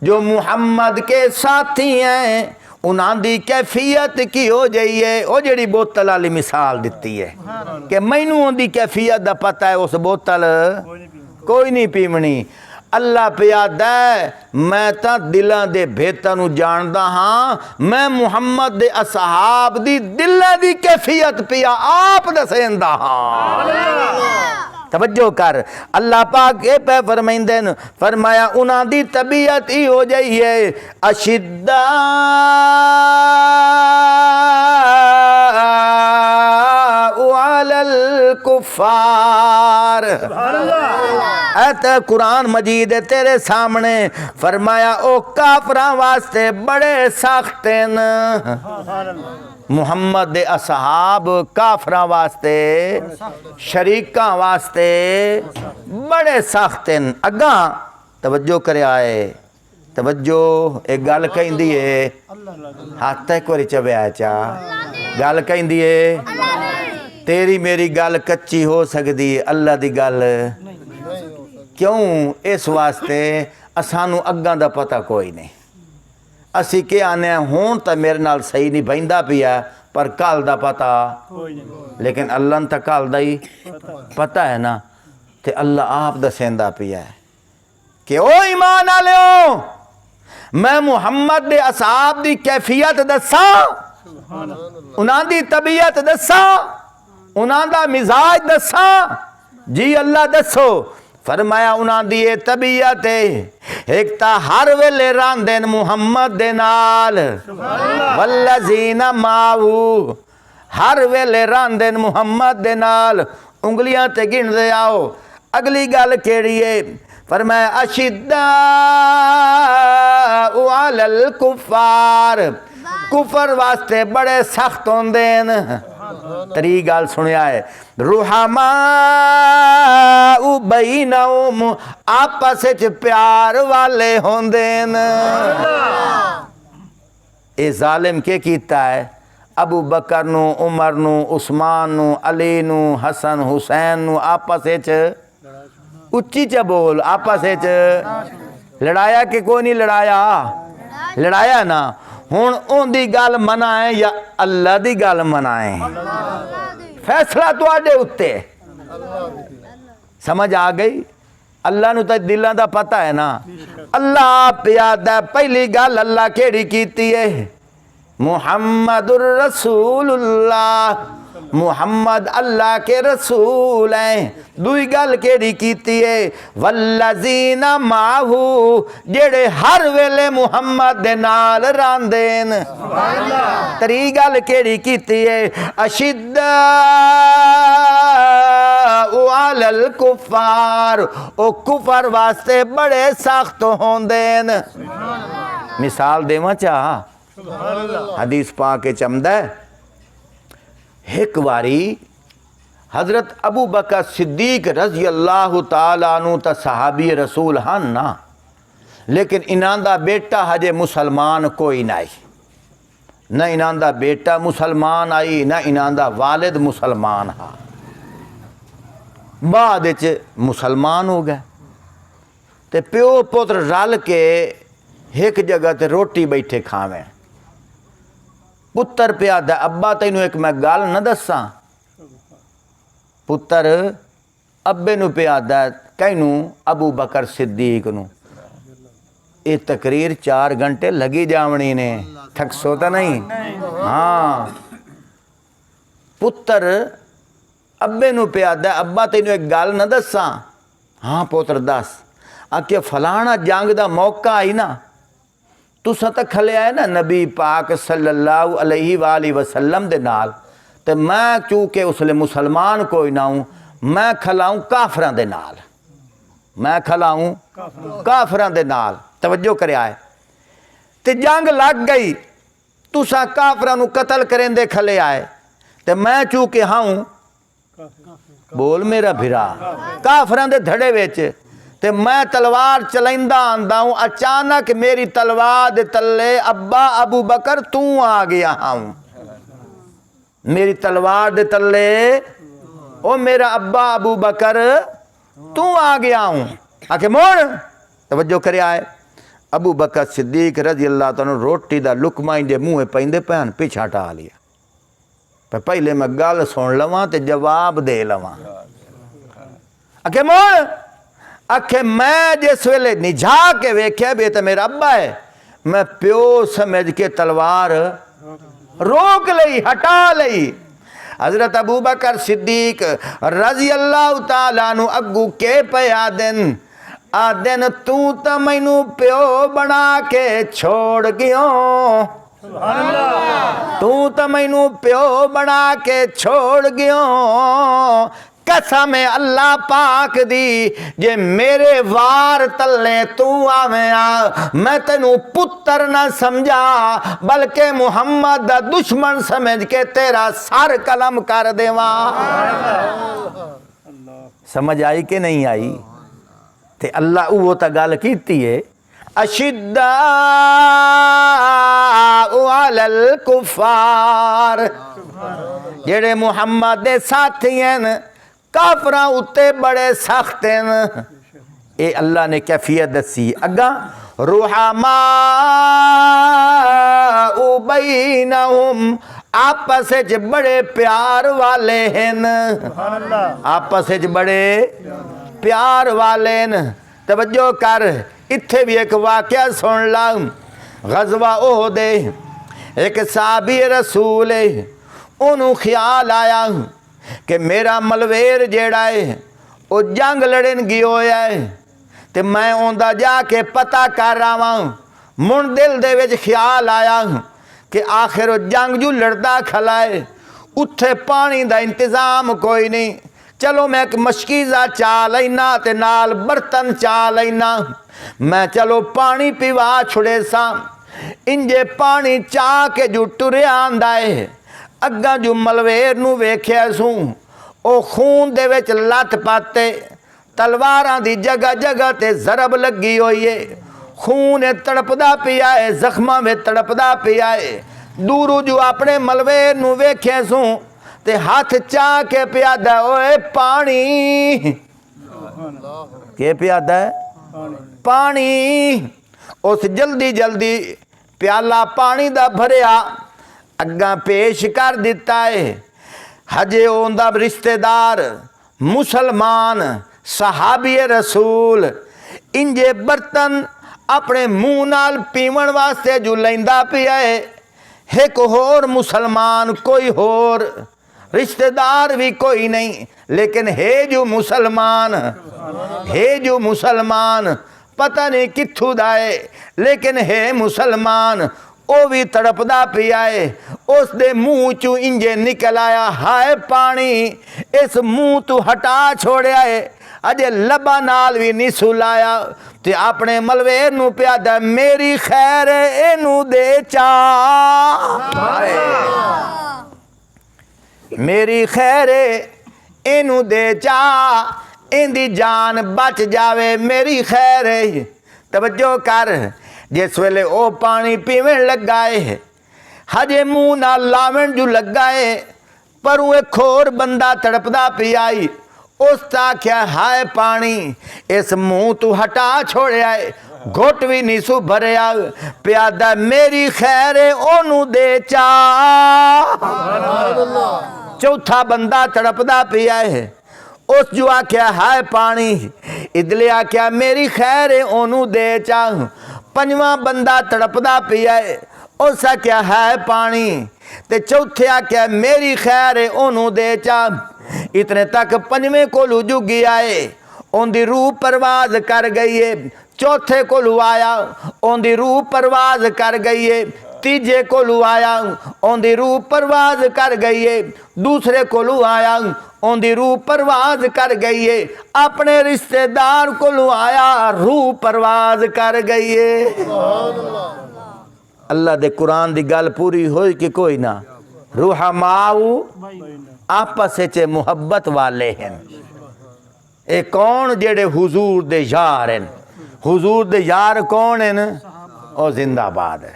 S1: جو محمد کے ساتھی ہیں انہاں دی کیفیت کی ہو جائیے وہ جڑی بوتل والی مثال دیتی ہے کہ مینوں دی کیفیت دا پتہ ہے اس بوتل کوئی نہیں پیمنی اللہ پیادا ہے میں تا دلاں دے بھیتاں نو جاندا ہاں میں محمد دے اصحاب دی دلاں دی کیفیت پیا آپ دسیندا ہاں توجہ کر اللہ پاک اے پہ فرمائندے فرمایا انہاں دی طبیعت ہی ہو جائیے اشداء علی الکفار ایت قرآن مجید تیرے سامنے فرمایا او کافراں واسطے بڑے سخت ہیں محمد دے اصحاب کافراں واسطے شریکاں واسطے بڑے سخت ہیں اگاں توجہ کرے آئے توجہ ایک گل کہیں دیئے ہاتھ تک وری چوے آئے چاہ گل کہیں دیئے تیری میری گل کچی ہو سکتی اللہ دی گل کیوں اس واسطے اسانو اگاں دا پتہ کوئی نہیں اسی کے آنے ہون تا میرے نال صحیح نہیں بھائندہ پیا پر کال دا پتہ لیکن اللہ تا کال دا ہی پتہ ہے نا تے اللہ آپ دا سیندہ پیا ہے کہ او ایمان آلیوں میں محمد دے اصحاب دی کیفیت دسا انہاں دی طبیعت دسا انہاں دا مزاج دسا جی اللہ دسو فرمایا انہاں دی طبیعت ایک تا ہر ویلے راندن محمد دے نال والذین معہو ہر ویلے راندن محمد دے نال انگلیاں تے گن دے آؤ اگلی گل کیڑی ہے فرمایا اشداء علی الکفار کفر واسطے بڑے سخت ہوندے ہیں تری گل سنیا ہے رحماء بینہم آپس وچ پیار والے ہوندے ہیں اے ظالم کے کیتا ہے ابو بکر نو عمر نو عثمان نو علی نو حسن حسین نو آپس وچ اچھی چا بول آپس وچ لڑایا کہ کوئی نہیں لڑایا نا ہن اون دی گل منائیں یا اللہ دی گل منائیں فیصلہ تواڈے اُتے سمجھ آ گئی اللہ نو تے دلاں دا پتہ ہے نا اللہ پیادا پہلی گل اللہ کیڑی کیتی ہے محمد الرسول اللہ محمد اللہ کے رسول ہیں دوئی گل کیڑی کیتی ہے والذین معہو جڑے ہر ویلے محمد دے نال راندین تری گل کیڑی کیتی ہے اشداء علی الکفار او کفر واسطے بڑے سخت ہوندین مثال دیواں چاہ حدیث پاک چمدہ ہے ایک واری حضرت ابو بکر صدیق رضی اللہ تعالیٰ عنہ تا صحابی رسول ہن نا لیکن انہاں دا بیٹا ہجے مسلمان کوئی نہیں نہ انہاں دا بیٹا مسلمان آئی نہ انہاں دا والد مسلمان ہا بعد وچ مسلمان ہو گئے تے پیو پتر رل کے ایک جگہ تے روٹی بیٹھے کھاویں پتر پہ آدھا ابا تینوں ایک میں گال نہ دساں پتر ابے نو پہ آدھا کینوں ابو بکر صدیق نو یہ تقریر 4 گھنٹے لگی جاونی نے تھک سوتا نہیں ہاں پتر ابے نو پہ آدھا ابا تینوں ایک گال نہ دساں ہاں پتر دس آکے فلانا جنگ دا موقع آئی نا تُساں تک کھلے آئے نا نبی پاک صلی اللہ علیہ وآلہ وسلم دے نال تے میں چونکہ اس لئے مسلمان کوئی نہ ہوں میں کھلاؤں کافران دے نال کافران دے نال توجہ کرے آئے تے جنگ لگ گئی تُساں کافران قتل کریں دے کھلے آئے تے میں چونکہ ہوں بول میرا بھرا کافران دے دھڑے ویچے تے میں تلوار چلائندہ آندہ ہوں اچانک میری تلوار دے تلے ابا ابو بکر تو آ گیا ہوں میری تلوار دے تلے او میرا ابا ابو بکر تو آ گیا ہوں آکے موڑ توجہ کرے آئے ابو بکر صدیق رضی اللہ تعالیٰ روٹی دا لکمائیں دے منہ پہندے پہن پیچھا ٹا لیا پہلے میں گل سن لواں تے جواب دے لواں آکے موڑ آکھے میں جس ویلے نجھا کے ویکھیا بے تے میرا ابا ہے میں پیو سمجھ کے تلوار روک لئی ہٹا لئی حضرت ابو بکر صدیق رضی اللہ تعالیٰ عنہ اگو کے پہ آدن تو تا مینوں پیو بنا کے چھوڑ گیوں تو تا مینوں پیو بنا کے چھوڑ گیوں قسم اللہ پاک دی جے میرے وار تلے تو آویں میں تینوں پتر نہ سمجھا بلکہ محمد دا دشمن سمجھ کے تیرا سر قلم کر دیواں سمجھ آئی کہ نہیں آئی تے اللہ وہ تا گل کیتی ہے اشداء علی الکفار جڑے محمد دے ساتھی ہیں کافراں اتے بڑے سخت ہیں اے اللہ نے کیفیت دسی اگا رحماء بینہم آپس وچ بڑے پیار والے ہیں آپس وچ بڑے پیار والے ہیں توجہ کر اتھے بھی ایک واقعہ سن لاؤں غزوہ احد ایک صحابی رسول ہے انہوں خیال آیا کہ میرا ملویر جیڑا ہے وہ جنگ لڑن گی ہویا ہے تے میں اوندا جا کے پتہ کر رہا ہوں من دل دے وچ خیال آیا کہ آخر جنگ جو لڑدا کھلائے اتھے پانی دا انتظام کوئی نہیں چلو میں ایک مشکیزہ چا لینا تے نال برتن چا لینا میں چلو پانی پیوا چھڑے سا انجے پانی چا کے جو ٹرے آندائے اگا جو ملویر نو ویکھیا سوں او خون دے وچ لت پاتے تلواراں دی جگہ جگہ تے ضرب لگی ہوئی ہے خون تڑپدا پیا ہے زخماں میں تڑپدا پیا ہے دورو جو اپنے ملویر نو ویکھیا سوں تے ہاتھ چاہ کے پیادہ اوے پانی کے پیادہ ہے پانی اس جلدی جلدی پیالہ پانی دا بھریا اگاں پیش کر دیتا ہے حجے اوندا رشتہ دار مسلمان صحابی رسول انجے برتن اپنے منہ نال پیون واسطے جو لیندا پیا ہے ایک ہور مسلمان کوئی ہور رشتہ دار بھی کوئی نہیں لیکن ہے جو مسلمان پتہ نہیں کتھو دائے لیکن ہے مسلمان او بھی تڑپدا پیا ہے اس دے منہ چو انجے نکل آیا ہائے پانی اس منہ تو ہٹا چھوڑیا ہے اجے لبا نال بھی نہیں سلایا تے اپنے ملویر نو پیادہ میری خیر اینو دے چا میری خیر اینو دے چا ایندی جان بچ جاوے میری خیر توجہ کر جس ویلے او پانی پیویں لگائے ہجے منہ نہ لاون جو لگائے پر وہ کھور بندہ تڑپدا پیائی اس تا کیا ہائے پانی اس منہ تو ہٹا چھوڑے آئے گھٹ بھی نہیں سو بھرے آئے پیادہ میری خیر اونو دے چا چوتھا بندہ تڑپدا پیا ہے اس جو آکیا ہائے پانی ادلے آکیا میری خیر اونو دے چا پنجواں بندہ تڑپدا پیا ہے اس آکیا ہائے پانی تے چوتھے آکیا میری خیر اونو دے چا اتنے تک پنجویں کو لجو گیا ہے ان دی روح پرواز کر گئی ہے چوتھے کو لو آیا ان دی روح پرواز کر گئی ہے تیجے کو لو آیا ان دی روح پرواز کر گئی ہے دوسرے کو لو آیا ان دی روح پرواز کر گئی ہے اپنے رشتہ دار کو لو آیا روح پرواز کر گئی ہے اللہ دے قرآن دی گل پوری ہوئی کہ کوئی نہ روح ماؤ آپس چے محبت والے ہیں اے کون جڑے حضور دے یار ہیں حضور دے یار کون ہیں او زندہ باد ہے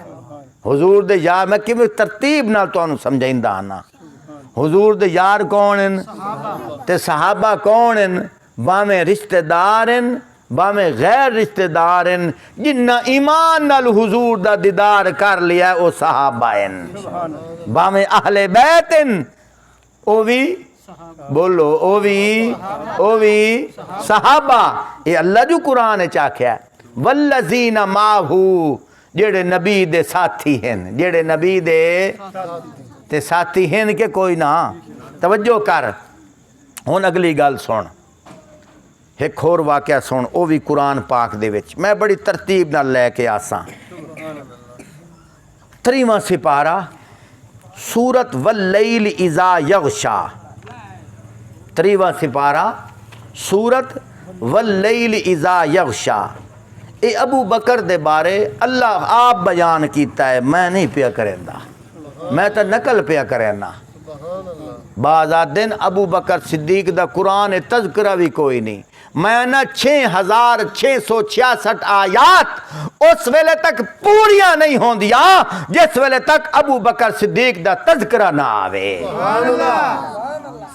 S1: حضور دے یار میں کیوں ترتیب نہ تو انہوں سمجھائیں دانا حضور دے یار کون ہیں تے صحابہ کون ہیں باہیں رشتہ دار ہیں باہیں غیر رشتہ دار ہیں جنہ ایمان نال حضور دا دیدار کر لیا ہے او صحابہ ہیں باہیں اہل بیت ہیں او بھی بولو او بھی صحابہ یہ اللہ جو قرآن چاکھیا ہے والذین ماہو جڑے نبی دے ساتھی ہیں جڑے نبی دے تے ساتھی ہیں کہ کوئی نہ توجہ کر ہن اگلی گل سن ایک اور واقعہ سن او بھی قرآن پاک دے وچ میں بڑی ترتیب نال لے کے آساں 3واں سپارہ سورت واللیل اذا یغشا 3واں سپارہ سورت واللیل اذا یغشا اے ابو بکر دے بارے اللہ آپ بیان کیتا ہے میں نہیں پیا کریندا میں تو نقل پیا کرنا بعض دن ابو بکر صدیق دا قرآن تذکرہ بھی کوئی نہیں میں نہ 6666 آیات اس ویلے تک پوریاں نہیں ہون دیا جس ویلے تک ابو بکر صدیق دا تذکرہ نہ آوے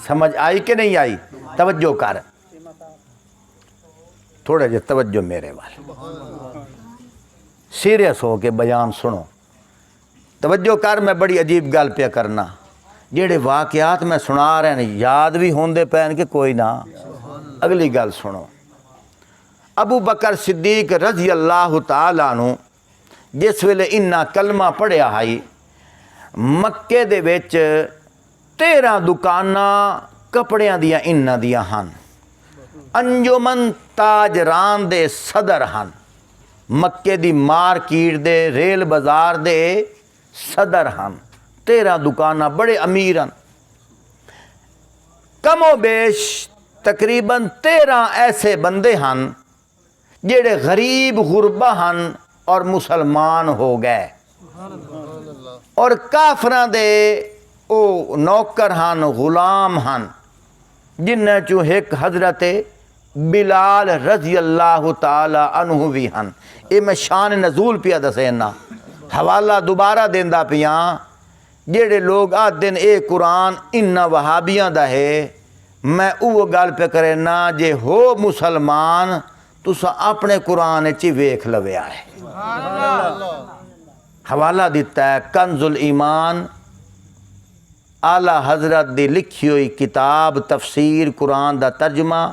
S1: سمجھ آئی کہ نہیں آئی توجہ کر تھوڑا جا توجہ میرے والے سیریس ہو کے بیان سنو توجہ کر میں بڑی عجیب گل پہ کرنا جیڑے واقعات میں سنا رہے ہیں یاد بھی ہوندے پہن کے کوئی نہ اگلی گل سنو ابو بکر صدیق رضی اللہ تعالیٰ عنہ جس ویلے انہا کلمہ پڑھیا ہائی مکے دے ویچ 13 دکاناں کپڑیاں دیا انہا دیا ہن انجمن تاجران دے صدر ہن، مکے دی مارکیٹ دے ریل بازار دے صدر ہن، 13 دکاناں، بڑے امیر ہن۔ کم و بیش تقریباً 13 ایسے بندے ہن جڑے غریب غربا ہن اور مسلمان ہو گئے، اور کافراں دے او نوکر ہن، غلام ہن، جنہ چوں ایک حضرت بلال رضی اللہ تعالی عنہ بھی ہن۔ اے میں شان نزول پیا دسینا، حوالہ دوبارہ دیندا پیاں۔ جڑے لوگ آدن اے قرآن انہا وہابیاں دا ہے، میں اوہ گل پہ کرنا جے ہو مسلمان تسا اپنے قرآن چی ویکھ لویا ہے۔ حوالہ دیتا ہے کنز الایمان، اعلیٰ حضرت دی لکھی ہوئی کتاب تفسیر قرآن دا ترجمہ،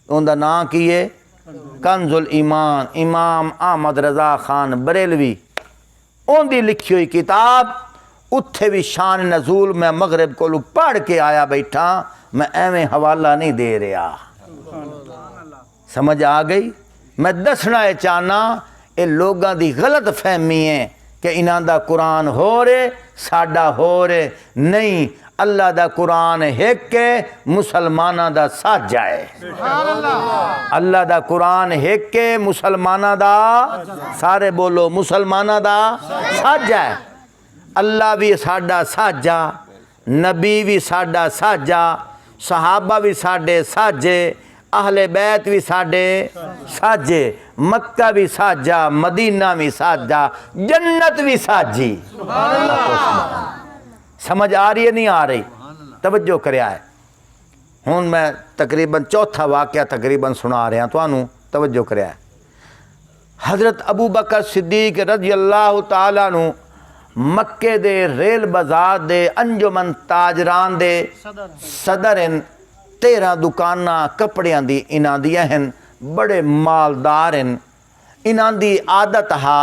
S1: ان دا نام کیے کنز الایمان، امام احمد رضا خان بریلوی، ان دی لکھی ہوئی کتاب۔ اتھے بھی شان نزول میں مغرب کو پڑھ کے آیا بیٹھا، میں ایویں حوالہ نہیں دے رہا۔ سمجھ آ گئی؟ میں دسنا ہے چاہنا اے لوگاں دی غلط فہمی ہے کہ انہاں دا قرآن ہو رہے ساڈا ہو رہے نہیں۔ اللہ دا قرآن ایک کے مسلمانہ دا ساجا ہے۔ اللہ دا قرآن ایک کے مسلمانہ دا، سارے بولو مسلمانہ دا ساجا ہے۔ اللہ بھی ساڈا ساجا، نبی بھی ساڈا ساجا، صحابہ بھی ساڈے ساجے، اہل بیت بھی ساڈے ساجے، مکہ بھی ساجا، مدینہ بھی ساجا، جنت بھی ساجی۔ سمجھ آ رہی ہے نہیں آ رہی؟ توجہ کریا ہے۔ ہون میں تقریباً چوتھا واقعہ تقریباً سنا رہا تو انہوں توجہ کریا ہے۔ حضرت ابو بکر صدیق رضی اللہ تعالیٰ عنہ مکے دے ریل بازار دے انجمن تاجران دے صدر ہیں، 13 دکاناں کپڑیاں دی انہاں دیاں ہیں، بڑے مالدار ہیں۔ انہاں دی عادت ہا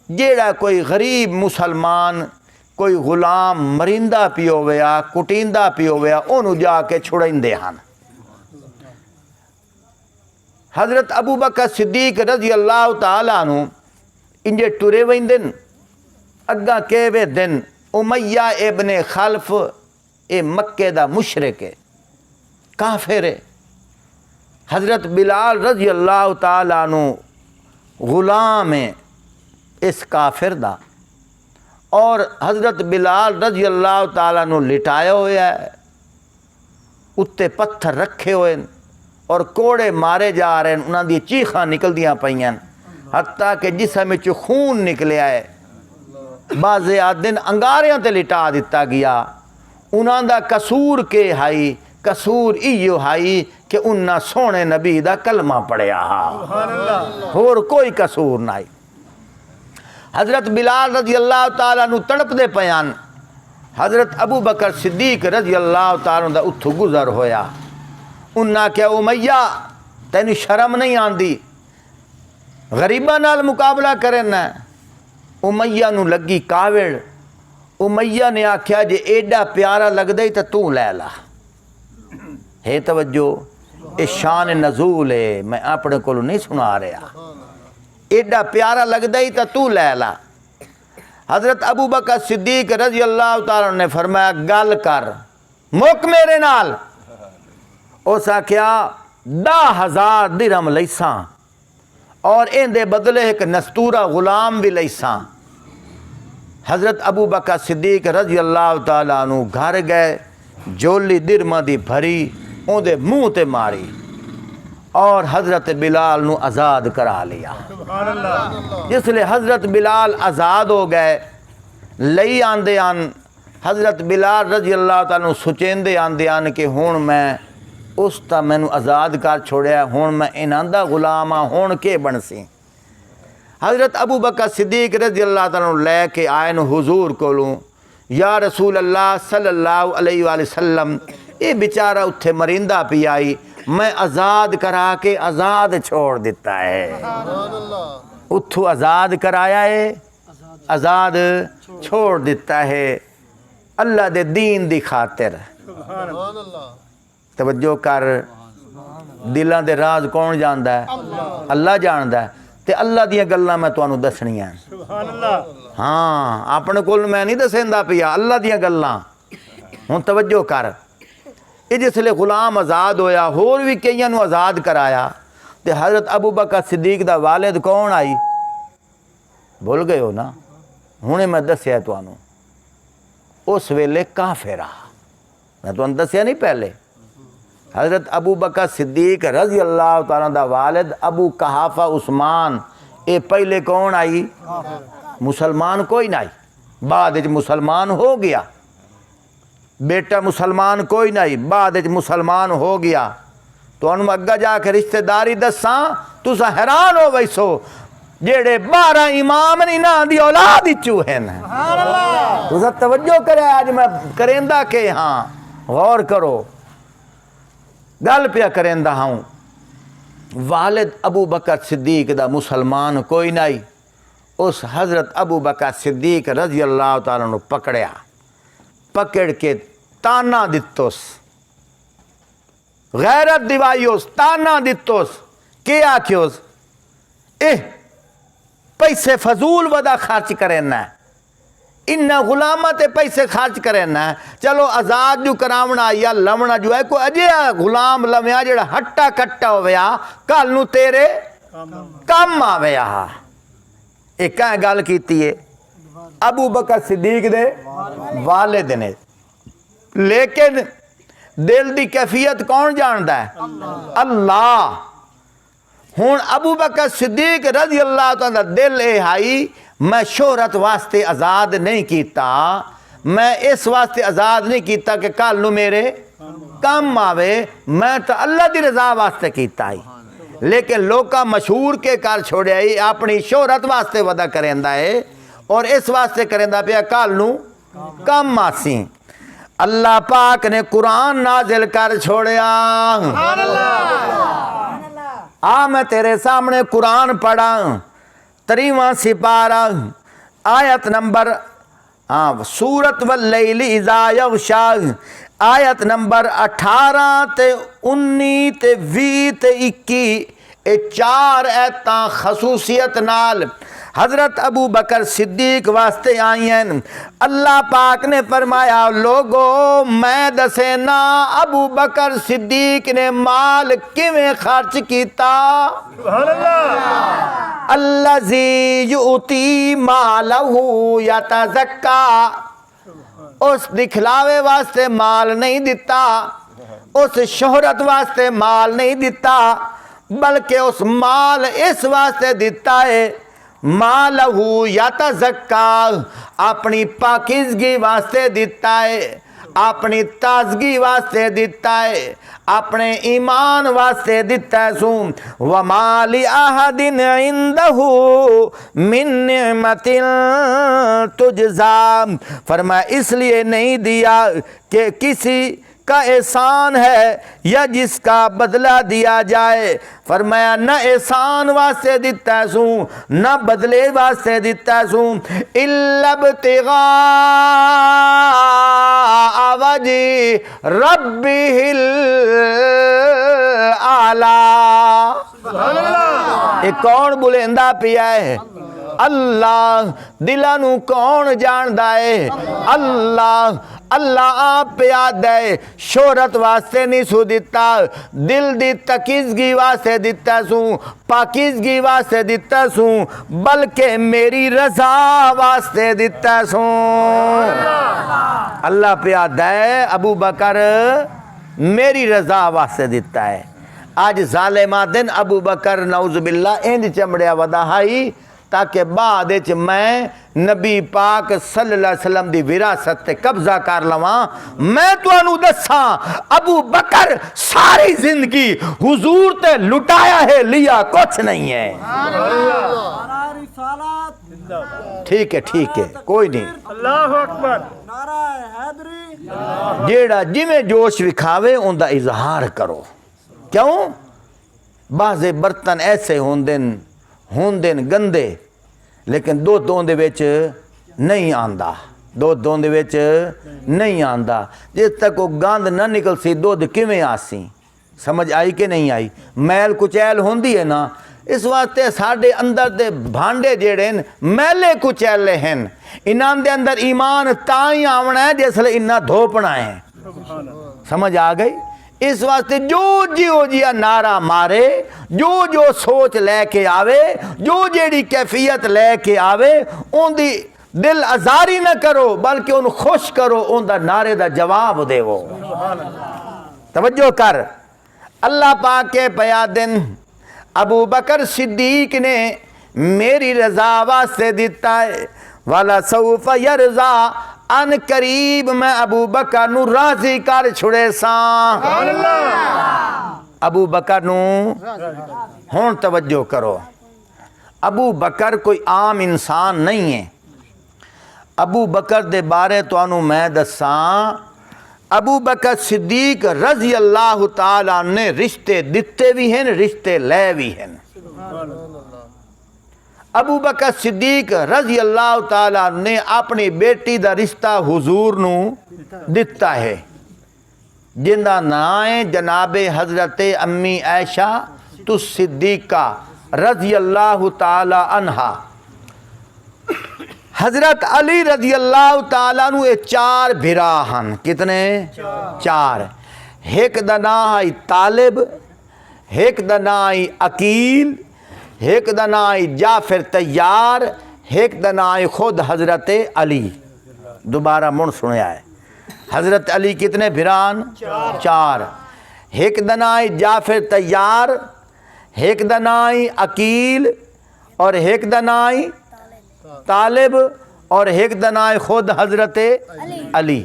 S1: جیڑا کوئی غریب مسلمان کوئی غلام مریندہ پیو ویا کٹیندہ پیو ویا انہوں جا کے چھڑائندے ہن۔ حضرت ابو بکر صدیق رضی اللہ تعالیٰ عنہ انجے ٹرے ویندن، اگاں کہوے دن امیہ ابن خلف اے مکے دا مشرک ہے، کافر ہے۔ حضرت بلال رضی اللہ تعالیٰ عنہ غلام ہے اس کافر دا، اور حضرت بلال رضی اللہ تعالیٰ عنہ لٹایا ہوا ہے، اتے پتھر رکھے ہوئے اور کوڑے مارے جا رہے ہیں، انہاں دی چیخاں نکل دیاں پئیاں، حتیٰ کہ جسم وچ خون نکلے آئے۔ بعض آدن انگاریاں تے لٹا دیتا گیا۔ انہاں دا قصور کے ہائی، قصور ایو ہائی کہ انہاں سونے نبی دا کلمہ پڑھیا ہا، اور کوئی قصور نہیں۔ حضرت بلال رضی اللہ تعالیٰ عنہ تڑپ دے پیان، حضرت ابو بکر صدیق رضی اللہ تعالیٰ عنہ دا اتھو گزر ہویا۔ انہاں کیا امیہ تینو شرم نہیں آندی، غریبہ نال مقابلہ کرنا ہے؟ امیہ نو لگی کاوڑ۔ امیہ نے آکھیا جے ایڈا پیارا لگ دے تو لے لا۔ ہے توجہ، اے شان نزول ہے، میں اپنے کو نہیں سنا رہا۔ ایڈا پیارا لگ دے تو لے لا۔ حضرت ابو بکر صدیق رضی اللہ تعالیٰ نے فرمایا گل کر، مک میرے نال۔ اس آکھیا 10,000 درہم لیساں اور این دے بدلے ایک نستورہ غلام بھی لیساں۔ حضرت ابو بکر صدیق رضی اللہ تعالیٰ عنہ گھر گئے، جولی درمہ دی بھری اون دے منہ تے ماری اور حضرت بلال نو آزاد کرا لیا۔ جس لئے حضرت بلال آزاد ہو گئے، لئی آندے آن حضرت بلال رضی اللہ تعالیٰ عنہ سچیندے آندے آن کہ ہون میں اس تا میں نو آزاد کر چھوڑیا، ہون میں انہاندہ غلامہ ہون کے بن سی۔ حضرت ابو بکر صدیق رضی اللہ تعالیٰ عنہ لے کے آئین حضور کو لوں، یا رسول اللہ صلی اللہ علیہ وآلہ وسلم، یہ بیچارہ اتھے مرندہ پی آئی، میں آزاد کرا کے آزاد چھوڑ دیتا ہے۔ اتھو آزاد کرایا ہے، آزاد چھوڑ دیتا ہے، اللہ دے دین دی خاطر۔ توجہ کر، دلاں دے راز کون جاندا ہے؟ اللہ جاندا ہے۔ تے اللہ دیاں گلاں میں تانوں دسنیاں سبحان اللہ۔ ہاں اپنے کول میں نہیں دسیندا پیا، اللہ دیاں گلاں۔ ہن توجہ کر، یہ جس لئے غلام آزاد ہویا ہور بھی کئیاں نو آزاد کرایا تے حضرت ابو بکر صدیق دا والد کون آئی؟ بھول گئے ہو نا؟ ہنے میں دسیا تانوں اس ویلے کافر آ، میں تانوں دسیا نہیں پہلے۔ حضرت ابو بکر صدیق رضی اللہ تعالیٰ دا والد ابو قحافہ عثمان، اے پہلے کون آئی؟ مسلمان کوئی نہ آئی، بعد وچ مسلمان ہو گیا۔ بیٹا مسلمان کوئی نہیں، بعد وچ مسلمان ہو گیا۔ تو انہوں اگا جا کے رشتہ داری دساں تسا حیران ہو ویسو جیڑے 12 امام نہیں نا دی اولاد ہی چوہے ہیں۔ تسا توجہ کرے، آج میں کرندہ کے ہاں غور کرو، گل پیا کرندہ ہوں۔ والد ابو بکر صدیق دا مسلمان کوئی نہیں، اس حضرت ابو بکر صدیق رضی اللہ تعالیٰ نے پکڑیا، پکڑ کے تانا دتوس، غیرت دیوائیوس، تانا دتوس، کیا آکھیوس؟ پیسے فضول ودا خرچ کرنا ہے، انہا غلامت پیسے خرچ کرنا ہے، چلو آزاد جو کراونا یا لمنا جو ہے کوئی اجے غلام لمیا جڑا ہٹا کٹا ہویا کل نو تیرے کم آویا۔ ایک کہیں گل کیتی ہے ابو بکر صدیق دے والد نے، لیکن دل دی کیفیت کون جاندا ہے؟ اللہ۔ ہون ابو بکر صدیق رضی اللہ تعالیٰ دل اے ہائی میں شہرت واسطے آزاد نہیں کیتا، میں اس واسطے آزاد نہیں کیتا کہ کل نو میرے کم آوے، میں تو اللہ دی رضا واسطے کیتا ہی۔ لیکن لوکا مشہور کے کار چھوڑے آئی اپنی شہرت واسطے ودا کرندہ ہے اور اس واسطے کرندہ پیا کل نو کم آسیں۔ اللہ پاک نے قرآن نازل کر چھوڑیا۔ میں تیرے سامنے قرآن پڑھا، 3واں سپارہ آیت نمبر سورت واللیل اذا یغشا، آیت نمبر 18 تے 19 تے 20 تے 21، اے 4 ایتاں خصوصیت نال حضرت ابو بکر صدیق واسطے آئی ہیں۔ اللہ پاک نے فرمایا لوگو میں دسے نا ابو بکر صدیق نے مال کیویں خرچ کیتا۔ سبحان اللہ۔ الذی یؤتی مالہ یتزکا، اس دکھلاوے واسطے مال نہیں دیتا، اس شہرت واسطے مال نہیں دیتا، بلکہ اس مال اس واسطے دیتا ہے مالہ یتزکا، اپنی پاکیزگی واسطے دیتا ہے، اپنی تازگی واسطے دیتا ہے، اپنے ایمان واسطے دیتا ہے۔ سون وَمَا لِأَحَدٍ عِندَهُ مِن نِعْمَةٍ تُجْزَىٰ، فرمایا اس لیے نہیں دیا کہ کسی کا احسان ہے یا جس کا بدلہ دیا جائے، فرمایا نہ احسان واسطے دیتا ہے سوں نہ بدلے واسطے دیتا ہے سوں، إِلَّا ابْتِغَاءَ وَجْهِ رَبِّهِ الْأَعْلَىٰ۔ ایک کون بلندہ پیا ہے؟ اللہ۔ دلانو کون جاندہ ہے؟ اللہ۔ اللہ آپ پیاد ہے، شہرت واسطے نہیں سو دیتا، دل دی تکیزگی واسطے دیتا سوں، پاکیزگی واسطے دیتا سوں، بلکہ میری رضا واسطے دیتا سوں۔ اللہ پیاد ہے ابو بکر میری رضا واسطے دیتا ہے۔ آج ظالمہ دن ابو بکر نعوذ باللہ اند چمڑیا وداہائی تاکہ بعد میں نبی پاک صلی اللہ علیہ وسلم دی وراثت تے قبضہ کر لواں۔ میں تو انہوں دساں ابو بکر ساری زندگی حضور تے لٹایا ہے، لیا کچھ نہیں ہے۔ ٹھیک ہے ٹھیک ہے کوئی نہیں۔ اللہ اکبر۔ جیڑا جی میں جوش وکھاوے ان دا اظہار کرو۔ کیوں؟ بعض برتن ایسے ہوندن گندے لیکن دودھ دے وچ نہیں آندا، دودھ دے وچ نہیں آندا۔ جس تک وہ گند نہ نکل سی دودھ کیویں آسی؟ سمجھ آئی کہ نہیں آئی؟ میل کچیل ہوندی ہے نا، اس واسطے ساڈے اندر دے بھانڈے جڑے میلے کچیلے ہیں، انہاں دے اندر ایمان تائیں آونا ہے جس لئے انہاں دھوپنا ہے۔ سمجھ آ گئی؟ اس واسطے جو جیا نعرہ مارے، جو سوچ لے کے آوے، جو جیڑی کیفیت لے کے آوے، ان دی دل ازاری نہ کرو بلکہ ان خوش کرو، ان دا نعرے دا جواب دے وہ۔ توجہ کر، اللہ پاک کے پیادن ابو بکر صدیق نے میری رضا واسطے دیتا ہے، والا سوف یرضا، ان قریب میں ابو بکر نو راضی کر چھڑے ساں۔ ابو بکر نو ہون توجہ کرو، ابو بکر کوئی عام انسان نہیں ہے۔ ابو بکر دے بارے تو انو میں دساں، ابو بکر صدیق رضی اللہ تعالیٰ نے رشتے دیتے بھی ہیں، رشتے لے بھی ہیں۔ ابو بکر صدیق رضی اللہ تعالیٰ نے اپنی بیٹی دا رشتہ حضور نو دیتا ہے، جن دا نام ہے جناب حضرت امی عائشہ تو صدیقہ رضی اللہ تعالیٰ عنہا۔ حضرت علی رضی اللہ تعالیٰ عنہ یہ 4 بھراہن، کتنے؟ 4۔ ایک دا نام ہے طالب، ایک دا نام ہے عقیل، ایک دا نام ہے جعفر طیار، ایک دا نام ہے خود حضرت علی۔ دوبارہ من سنیا ہے، حضرت علی کتنے بھران؟ 4۔ ایک دا نام ہے جعفر طیار، ایک دا نام ہے عقیل، اور ایک دا نام ہے طالب، اور ایک دا نام ہے خود حضرت علی۔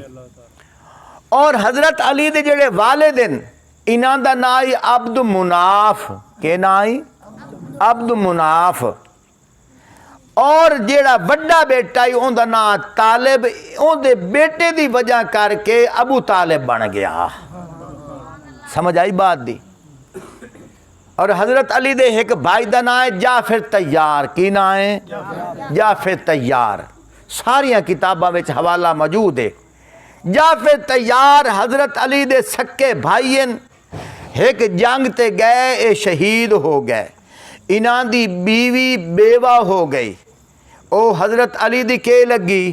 S1: اور حضرت علی دے جڑے والدین، انہاں دا نام ہے عبد مناف، کہ نام ہے؟ عبد مناف۔ اور جیڑا وڈا بیٹا ہے ان دا نام طالب، ان دے بیٹے دی وجہ کر کے ابو طالب بن گیا۔ سمجھ آئی بات دی؟ اور حضرت علی دے ایک بھائی دا نام ہے جعفر طیار، کی نام ہے؟ جعفر طیار۔ ساریاں کتاباں وچ حوالہ موجود ہے۔ جعفر طیار حضرت علی دے سکے بھائی ہیں، ایک جنگ تے گئے، اے شہید ہو گئے، انہاں دی بیوی بیوہ ہو گئی۔ او حضرت علی دی کے لگی؟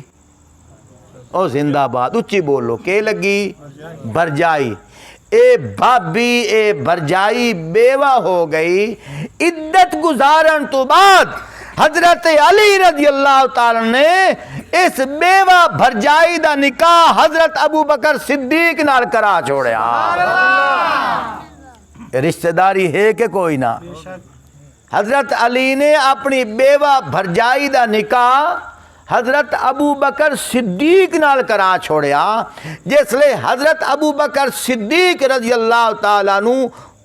S1: او زندہ باد، اچھی بولو، کے لگی؟ بھرجائی۔ اے بھابی، اے بھرجائی بیوہ ہو گئی۔ عدت گزارن تو بعد حضرت علی رضی اللہ تعالیٰ نے اس بیوہ بھرجائی دا نکاح حضرت ابو بکر صدیق نال کرا چھوڑیا۔ رشتہ داری ہے کہ کوئی نہ؟ حضرت علی نے اپنی بیوہ بھرجائی دا نکاح حضرت ابو بکر صدیق نال کرا چھوڑیا، جس لئے حضرت ابو بکر صدیق رضی اللہ تعالیٰ نو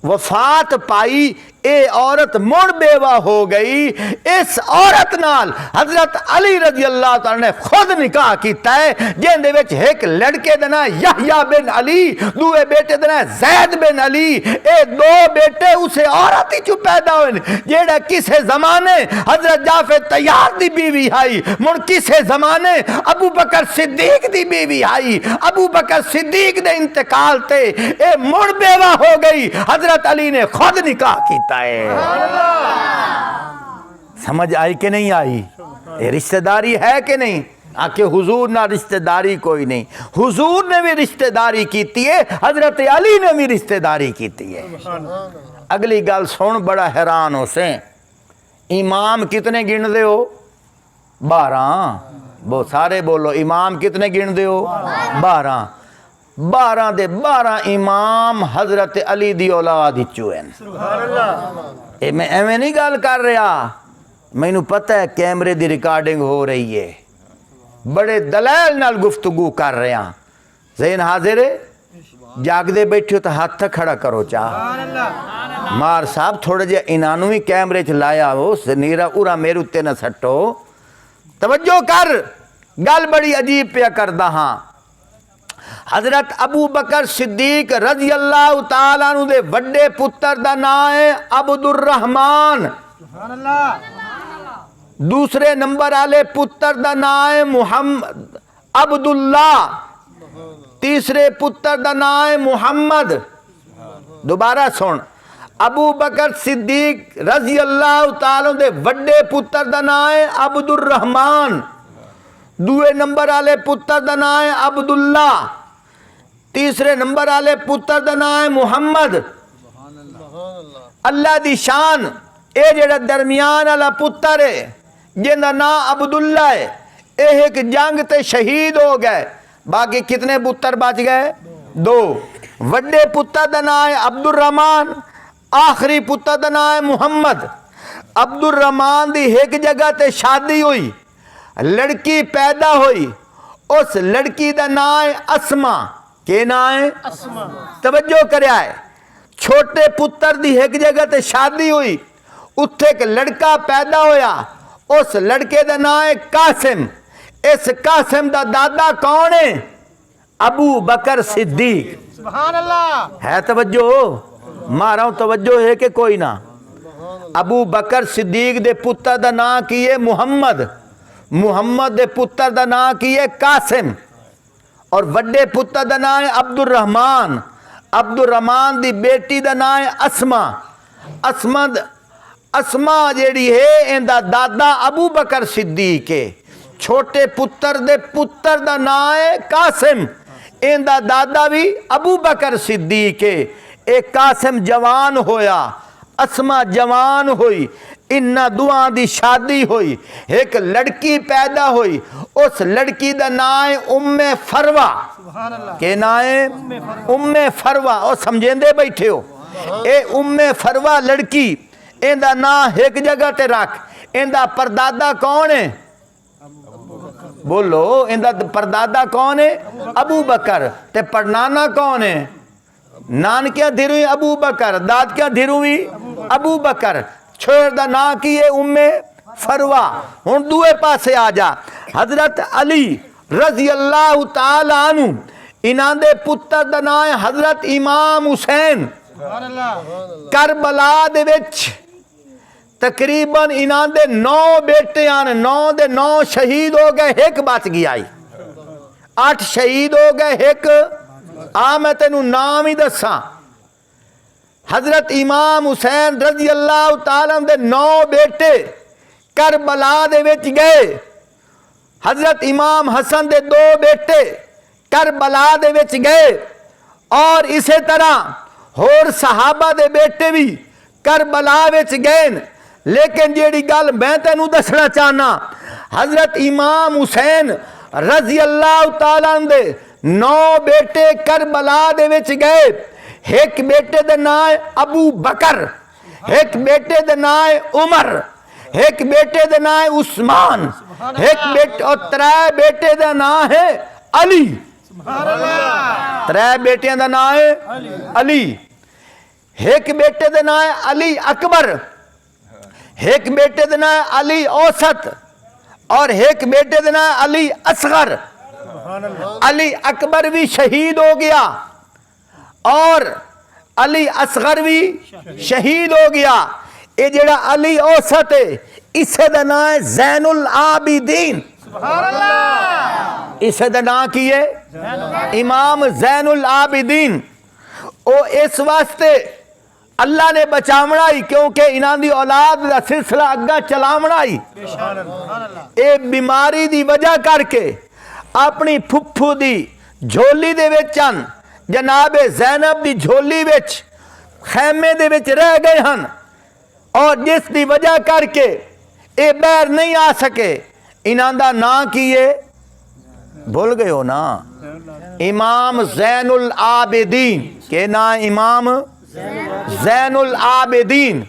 S1: وفات پائی، اے عورت مڑ بیوہ ہو گئی۔ اس عورت نال حضرت علی رضی اللہ تعالیٰ نے خود نکاح کیتا ہے، جن دے وچ ایک لڑکے دا نام یحییٰ بن علی، دوے بیٹے دا نام زید بن علی۔ اے 2 بیٹے اسے عورت ہی چو پیدا ہوئے، جیڑا کسے زمانے حضرت جعفر طیار دی بیوی آئی، مڑ کسے زمانے ابو بکر صدیق دی بیوی آئی۔ ابو بکر صدیق دے انتقال تے اے مڑ بیوہ ہو گئی، حضرت علی نے خود نکاح کیتا ہے۔ سمجھ آئی کہ نہیں آئی؟ یہ رشتہ داری ہے کہ نہیں؟ آکے حضور نہ رشتہ داری کوئی نہیں، حضور نے بھی رشتہ داری کیتی ہے، حضرت علی نے بھی رشتہ داری کیتی ہے۔ اگلی گل سن، بڑا حیران ہو سے، امام کتنے گن دے ہو؟ 12۔ وہ سارے بولو، امام کتنے گن دے ہو؟ 12۔ 12 دے 12 امام حضرت علی دی اولاد ہچو ہیں۔ اے میں ایویں نہیں گل کر رہا، میں نو پتہ ہے کیمرے دی ریکارڈنگ ہو رہی ہے، بڑے دلائل نال گفتگو کر رہے ہیں۔ ذہن حاضر ہے؟ جاگ دے بیٹھے ہو تو ہاتھ کھڑا کرو چاہ۔ مار صاحب تھوڑے جے انہوں بھی کیمرے چ لایا ہو، سنیرہ اورا میرے اتے نہ سٹو۔ توجہ کر، گل بڑی عجیب پیا کردہ ہاں۔ حضرت ابو بکر صدیق رضی اللہ تعالیٰ عنہ دے وڈے پتر دا نام ہے عبد الرحمن، دوسرے نمبر آلے پتر دا نام ہے محمد عبداللہ، تیسرے پتر دا نام ہے محمد، دوبارہ سن، ابو بکر صدیق رضی اللہ تعالیٰ دے وڈے پتر دا نام ہے عبد الرحمان، دوے نمبر والے پتر دا نام ہے عبداللہ، تیسرے نمبر والے پتر دا نام ہے محمد۔ اللہ دی شان، اے جڑا درمیان والا پتر ہے جن دا نام عبداللہ ہے، اے ایک جنگ تے شہید ہو گئے، باقی کتنے پتر بچ گئے؟ 2۔ وڈے پتر دا نام ہے عبد الرحمان، آخری پتر دا نام ہے محمد۔ عبد الرحمان دی ایک جگہ تے شادی ہوئی، لڑکی پیدا ہوئی، اس لڑکی دا نام ہے اسما۔ کہ نام ہے؟ اسما۔ توجہ کریا ہے، چھوٹے پتر دی ایک جگہ تے شادی ہوئی، اتھے ایک لڑکا پیدا ہویا، اس لڑکے دا نام ہے قاسم۔ اس قاسم دا دادا کون ہے؟ ابو بکر صدیق۔
S2: سبحان اللہ
S1: ہے توجہ؟ مارا ہوں توجہ ہے کہ کوئی نہ؟ ابو بکر صدیق دے پتر دا نام کی ہے محمد، محمد دے پتر دا نام کی ہے قاسم، اور وڈے پتر دا نام ہے عبد الرحمان، عبد الرحمان دی بیٹی دا نام ہے اسما۔ اسما جیڑی ہے ان دا دادا ابو بکر صدیق ہے، چھوٹے پتر دے پتر دا نام ہے قاسم، ان دا دادا بھی ابو بکر صدیق ہے۔ ایک قاسم جوان ہویا، اسما جوان ہوئی، انہاں دعا دی شادی ہوئی، ایک لڑکی پیدا ہوئی، اس لڑکی دا نام ہے ام فروہ۔ کہ نام ہے؟ ام فروہ۔ اور سمجھیں دے بیٹھے ہو، اے ام فروہ لڑکی، ان دا نام ایک جگہ تے رکھ۔ ان دا پردادا کون ہے؟ بولو، ان دا پردادا کون ہے؟ ابو بکر۔ تے پڑنانا کون ہے؟ نان کیا دھیروئی ابو بکر، داد کیا دھیروئی ابو بکر۔ چھوڑ دا نا کی ہے ام فروہ۔ ہن دوے پاسے آ جا، حضرت علی رضی اللہ تعالی عنہ، انہاں دے پتر دا نام ہے حضرت امام حسین۔ کربلا دے وچ تقریباً انہاں دے 9 بیٹے آنے، 9 دے 9 شہید ہو گئے، ایک بچ گیا آئی، 8 شہید ہو گئے، ایک میں تینوں نام ہی دساں۔ حضرت امام حسین رضی اللہ تعالیٰ دے 9 بیٹے کربلا دے وچ گئے، حضرت امام حسن دے 2 بیٹے کربلا دے وچ گئے، اور اسی طرح اور صحابہ دے بیٹے بھی کربلا وچ گئے۔ لیکن جیڑی گل میں تینوں دسنا چاہنا، حضرت امام حسین رضی اللہ تعالیٰ دے 9 بیٹے کربلا دے وچ گئے، ایک بیٹے دے نام ہے ابو بکر، ایک بیٹے دے نام ہے عمر، ایک بیٹے دے نام ہے عثمان، ایک بیٹے اور 3 بیٹے دے نام ہے علی۔ 3 بیٹیاں دا نام ہے علی، ایک بیٹے دے نام ہے علی اکبر، ایک بیٹے دے نام ہے علی اوسط، اور ایک بیٹے دے نام ہے علی اصغر۔ علی اکبر بھی شہید ہو گیا اور علی اصغر بھی شہید ہو گیا۔ یہ جڑا علی اوسط ہے، اسے دا نام ہے زین العابدین۔ اسے دا نام کی ہے امام زین العابدین۔ او اس واسطے اللہ نے بچامڑائی کیونکہ انہاں دی اولاد دا سلسلہ اگا چلامڑائی۔ اے بیماری دی وجہ کر کے اپنی پھپھو دی جھولی دے وچن، جناب زینب دی جھولی وچ خیمے دے وچ رہ گئے ہن، اور جس دی وجہ کر کے اے باہر نہیں آ سکے۔ انہاں دا نام کیے بھول گئے ہو نا؟ امام زین العابدین۔ کہ نام امام زین العابدین،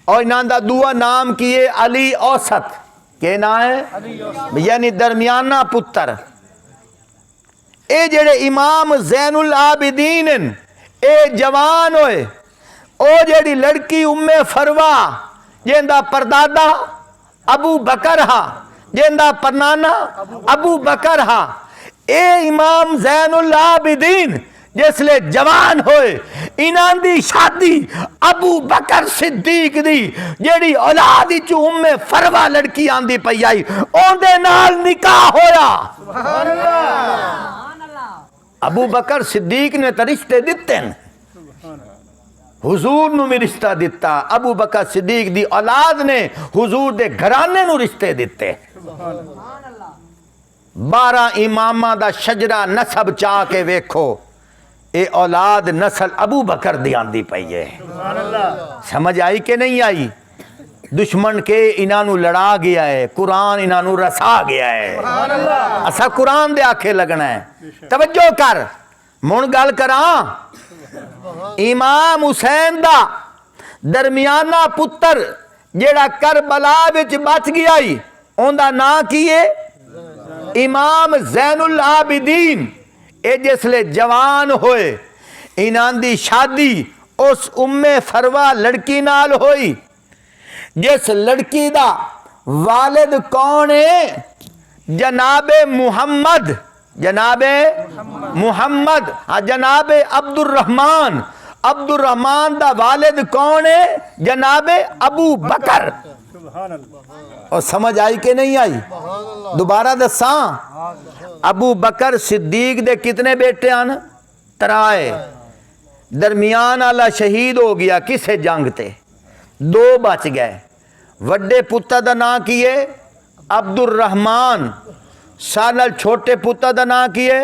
S1: اور انہاں دا دعا نام کیے علی اوسط۔ کہ نام ہے یعنی درمیانہ پتر۔ اے جڑے امام زین العابدین اے جوان ہوئے، او جڑی لڑکی ام فروہ جن دا پردادا ابو بکر ہا، جن دا پرنانا ابو بکر ہا، اے امام زین العابدین جس لے جوان ہوئے، انہاں دی شادی ابو بکر صدیق دی جیڑی اولادی چو ام فروہ لڑکی آن دی پئی آئی، اون دے نال نکاح ہویا۔ ابو بکر صدیق نے تو رشتے دیتے ہیں، حضور نو بھی رشتہ دیتا، ابو بکر صدیق دی اولاد نے حضور دے گھرانے نو رشتے دیتے۔ 12 امامہ دا شجرہ نسب چاہ کے ویکھو، اے اولاد نسل ابو بکر دی آندی پئی ہے۔ سمجھ آئی کہ نہیں آئی؟ دشمن کے انہاں نو لڑا گیا ہے، قرآن انہاں نو رسا گیا ہے۔ اسا قرآن دے آکھے لگنا ہے۔ توجہ کر، من گل کراں، امام حسین دا درمیانہ پتر جیڑا کربلا وچ بچ گیا ہی، اوندا نام کی ہے؟ امام زین العابدین۔ اے جسلے جوان ہوئے، انہاں دی شادی اس ام فروہ لڑکی نال ہوئی، جس لڑکی دا والد کون ہے؟ جناب محمد، جناب محمد، جناب عبد الرحمن۔ عبد الرحمن دا والد کون ہے؟ جناب ابو بکر۔ اور سمجھ آئی کہ نہیں آئی؟ دوبارہ دساں، ابو بکر صدیق دے کتنے بیٹے آن؟ 3۔ درمیان والا شہید ہو گیا کسے جنگ تے، 2 بچ گئے۔ وڈے پتر دا نام کیے؟ عبد الرحمن۔ سالل چھوٹے پتر دا نام کیے؟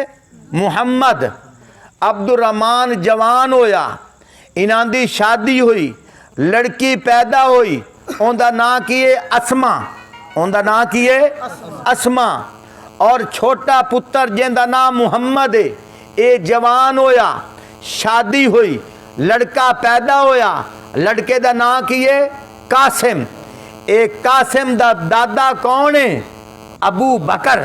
S1: محمد۔ عبد الرحمن جوان ہویا، انہاں دی شادی ہوئی، لڑکی پیدا ہوئی، اون دا نام کیے؟ اسما۔ اون دا نام کیے؟ اسما۔ اور چھوٹا پتر جن دا نام محمد ہے، اے جوان ہویا، شادی ہوئی، لڑکا پیدا ہویا، لڑکے دا نام کیے؟ قاسم۔ اے قاسم دا دادا کون ہے؟ ابو بکر۔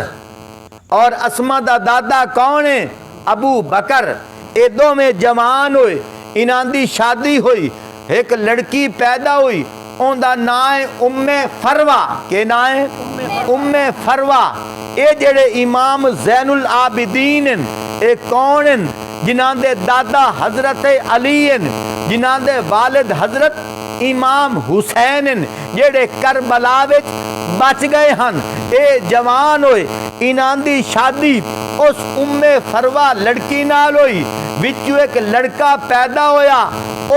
S1: اور اسما دا دادا کون ہے؟ ابو بکر۔ اے دو میں جوان ہوئے، انہاں دی شادی ہوئی، ایک لڑکی پیدا ہوئی، اون دا نام ام فروہ۔ کہ نام؟ ام فروہ۔ اے جڑے امام زین العابدین ہیں، اے کون ہیں؟ جنہاں دے دادا حضرت علی ہیں، جنہاں دے والد حضرت امام حسین ہیں، جڑے کربلا وچ بچ گئے ہن۔ اے جوان ہوئے، انہاں دی شادی اس ام فروہ لڑکی نال ہوئی، وچوں ایک لڑکا پیدا ہویا،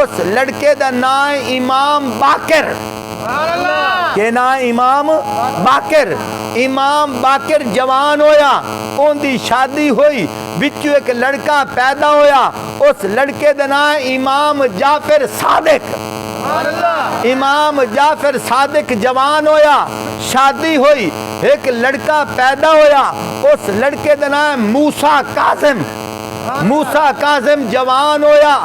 S1: اس لڑکے دا نام امام باقر۔ کہ نام امام باقر۔ امام باقر جوان ہویا، ان دی شادی ہوئی، وچوں ایک لڑکا پیدا ہویا، اس لڑکے دا نام امام جعفر صادق۔ امام جعفر صادق جوان ہویا، شادی ہوئی، ایک لڑکا پیدا ہویا، اس لڑکے دا نام موسیٰ کاظم۔ موسیٰ کاظم جوان ہویا،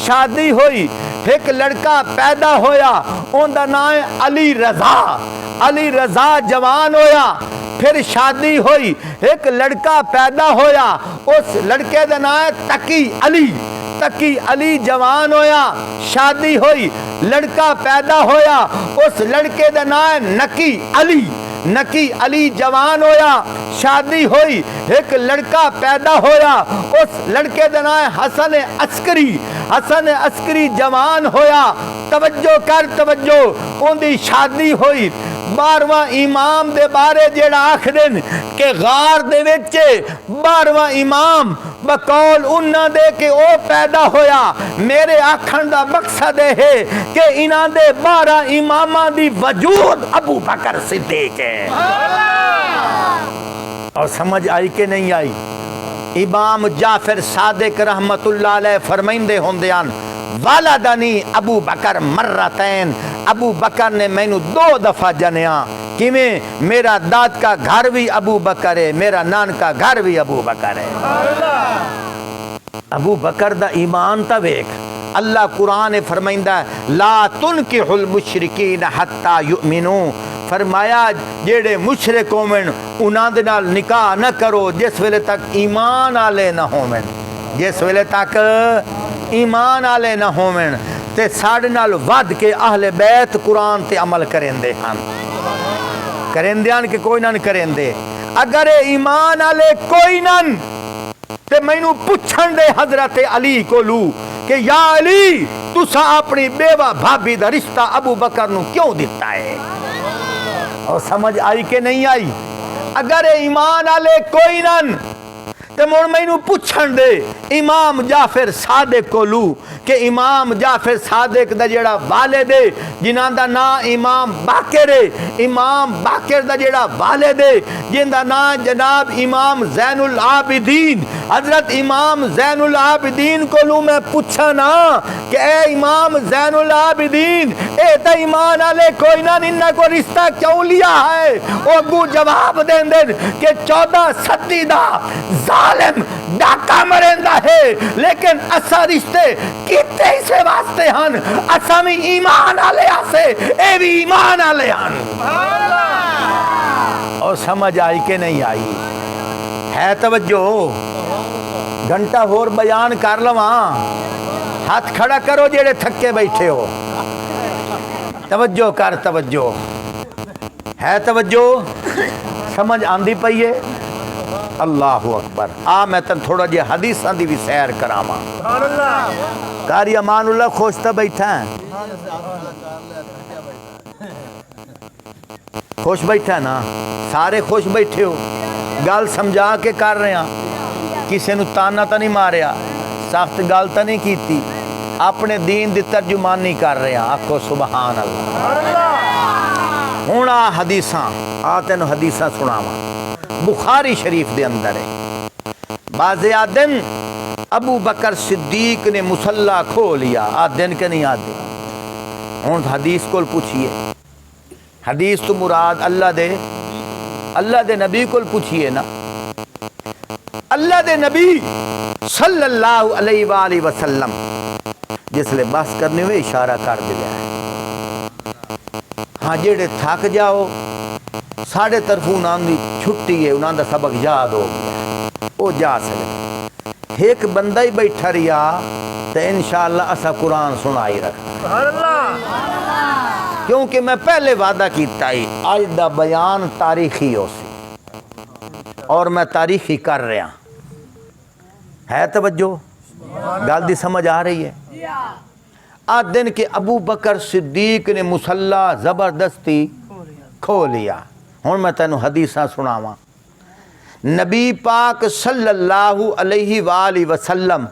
S1: شادی ہوئی، ایک لڑکا پیدا ہویا، ان دا نام علی رضا۔ علی رضا جوان ہویا، پھر شادی ہوئی، ایک لڑکا پیدا ہویا، اس لڑکے دا نام تقی علی۔ تقی علی جوان ہویا، شادی ہوئی، لڑکا پیدا ہویا، اس لڑکے دا نام نقی علی۔ نقی علی جوان ہویا، شادی ہوئی، ایک لڑکا پیدا ہویا، اس لڑکے دا نام حسن عسکری۔ حسن عسکری جوان ہویا، توجہ کر توجہ، ان دی شادی ہوئی۔ 12واں امام دے بارے جیڑا آکھدن کہ غار دے وچ 12واں امام بقول انہاں دے کہ او پیدا ہویا، میرے آکھن دا مقصد ہے کہ انہاں دے 12 اماماں دی وجود ابو بکر صدیق ہے۔ اور سمجھ آئی کہ نہیں آئی؟ امام جعفر صادق رحمت اللہ علیہ فرمائندے ہوندیان، والدنی ابو بکر مرتین، ابو بکر نے میں نو 2 دفعہ جنیا۔ کیویں؟ میرا داد کا گھر بھی ابو بکر ہے، میرا نان کا گھر بھی ابو بکر ہے۔ ابو بکر دا ایمان تا ویکھ، اللہ قرآن فرمائندہ لا تنکحوا المشرکین حتی یؤمنوا، فرمایا جیڑے مشرک ہومن انہاں دے نال نکاح نہ کرو جس ویلے تک ایمان والے نہ ہومن۔ جس ویلے تک ایمان والے نہ ہومن۔ تے ساڈے نال ود کے اہل بیت قرآن تے عمل کریندے ہن، کریندے ہن کہ کوئی نہ کریندے؟ اگر ایمان والے کوئی نہ تے مینوں پوچھن دے حضرت علی کو لو کہ یا علی تسا اپنی بیوہ بھابی دا رشتہ ابو بکر نو کیوں دیتا ہے؟ اور سمجھ آئی کہ نہیں آئی؟ اگر ایمان والے کوئی نہ تے مڑ مینوں پوچھن دے امام جعفر صادق کولو کہ امام جعفر صادق دا جڑا والد ہے جنہاں دا نام امام باقر ہے، امام باقر دا جڑا والد ہے جن دا نام جناب امام زین العابدین، حضرت امام زین العابدین کولو میں پوچھا نا کہ اے امام زین العابدین اے تے ایمان والے کوئی نہ انہاں کو رشتہ کیوں لیا ہے؟ او اگو جواب دین دین کہ 14 صدی دا ظالم ڈاکا مریندا ہے لیکن اسا رشتے کیتے ہی سے واسطے ہن، اسا بھی ایمان والے آسے اے بھی ایمان والے ہن۔ اور سمجھ آئی کہ نہیں آئی؟ ہے توجہ؟ گھنٹہ ہور بیان کر لواں، ہاتھ کھڑا کرو جڑے تھکے بیٹھے ہو، توجہ کر، توجہ ہے، توجہ سمجھ آندی پئی ہے؟ اللہ اکبر۔ آ میں تن تھوڑا جے حدیثاں دی بھی سیر کراواں۔ قاری امان اللہ خوش تا بیٹھا ہے، خوش بیٹھا ہے نا؟ سارے خوش بیٹھے ہو؟ گل سمجھا کے کر رہے ہیں، کسی نو تانا تا نہیں ماریا، سخت گل تا نہیں کیتی، اپنے دین دی ترجمانی کر رہے ہیں، آکھو سبحان اللہ۔ ہن آ حدیثاں، آ تینو حدیثاں سناواں، بخاری شریف دے اندر ہے۔ بعض آدن ابو بکر صدیق نے مصلی کھو لیا، آدن کے نہیں آدن۔ ہن حدیث کول پوچھئے، حدیث تو مراد اللہ دے نبی کول پوچھئے نا، اللہ دے نبی صلی اللہ علیہ وآلہ وسلم جس لئے بس کرنے ہوئے اشارہ کر دیا ہے۔ ہاں جیڑے تھک جاؤ ساڑھے طرفوں انہاں دی چھٹی ہے، انہاں دا سبق یاد ہو گیا، وہ جا سکتے۔ ایک بندہ ہی بیٹھا رہا تو انشاءاللہ اسا قرآن سنائی رکھا، کیونکہ میں پہلے وعدہ کیتا ہی آج دا بیان تاریخی ہو سی اور میں تاریخی کر رہا ہے، توجہ گل دی سمجھ آ رہی ہے؟ آج دن کے ابو بکر صدیق نے مصلی زبردستی کھو لیا۔ ہن میں تینوں حدیثاں سناواں۔ نبی پاک صلی اللہ علیہ وآلہ وسلم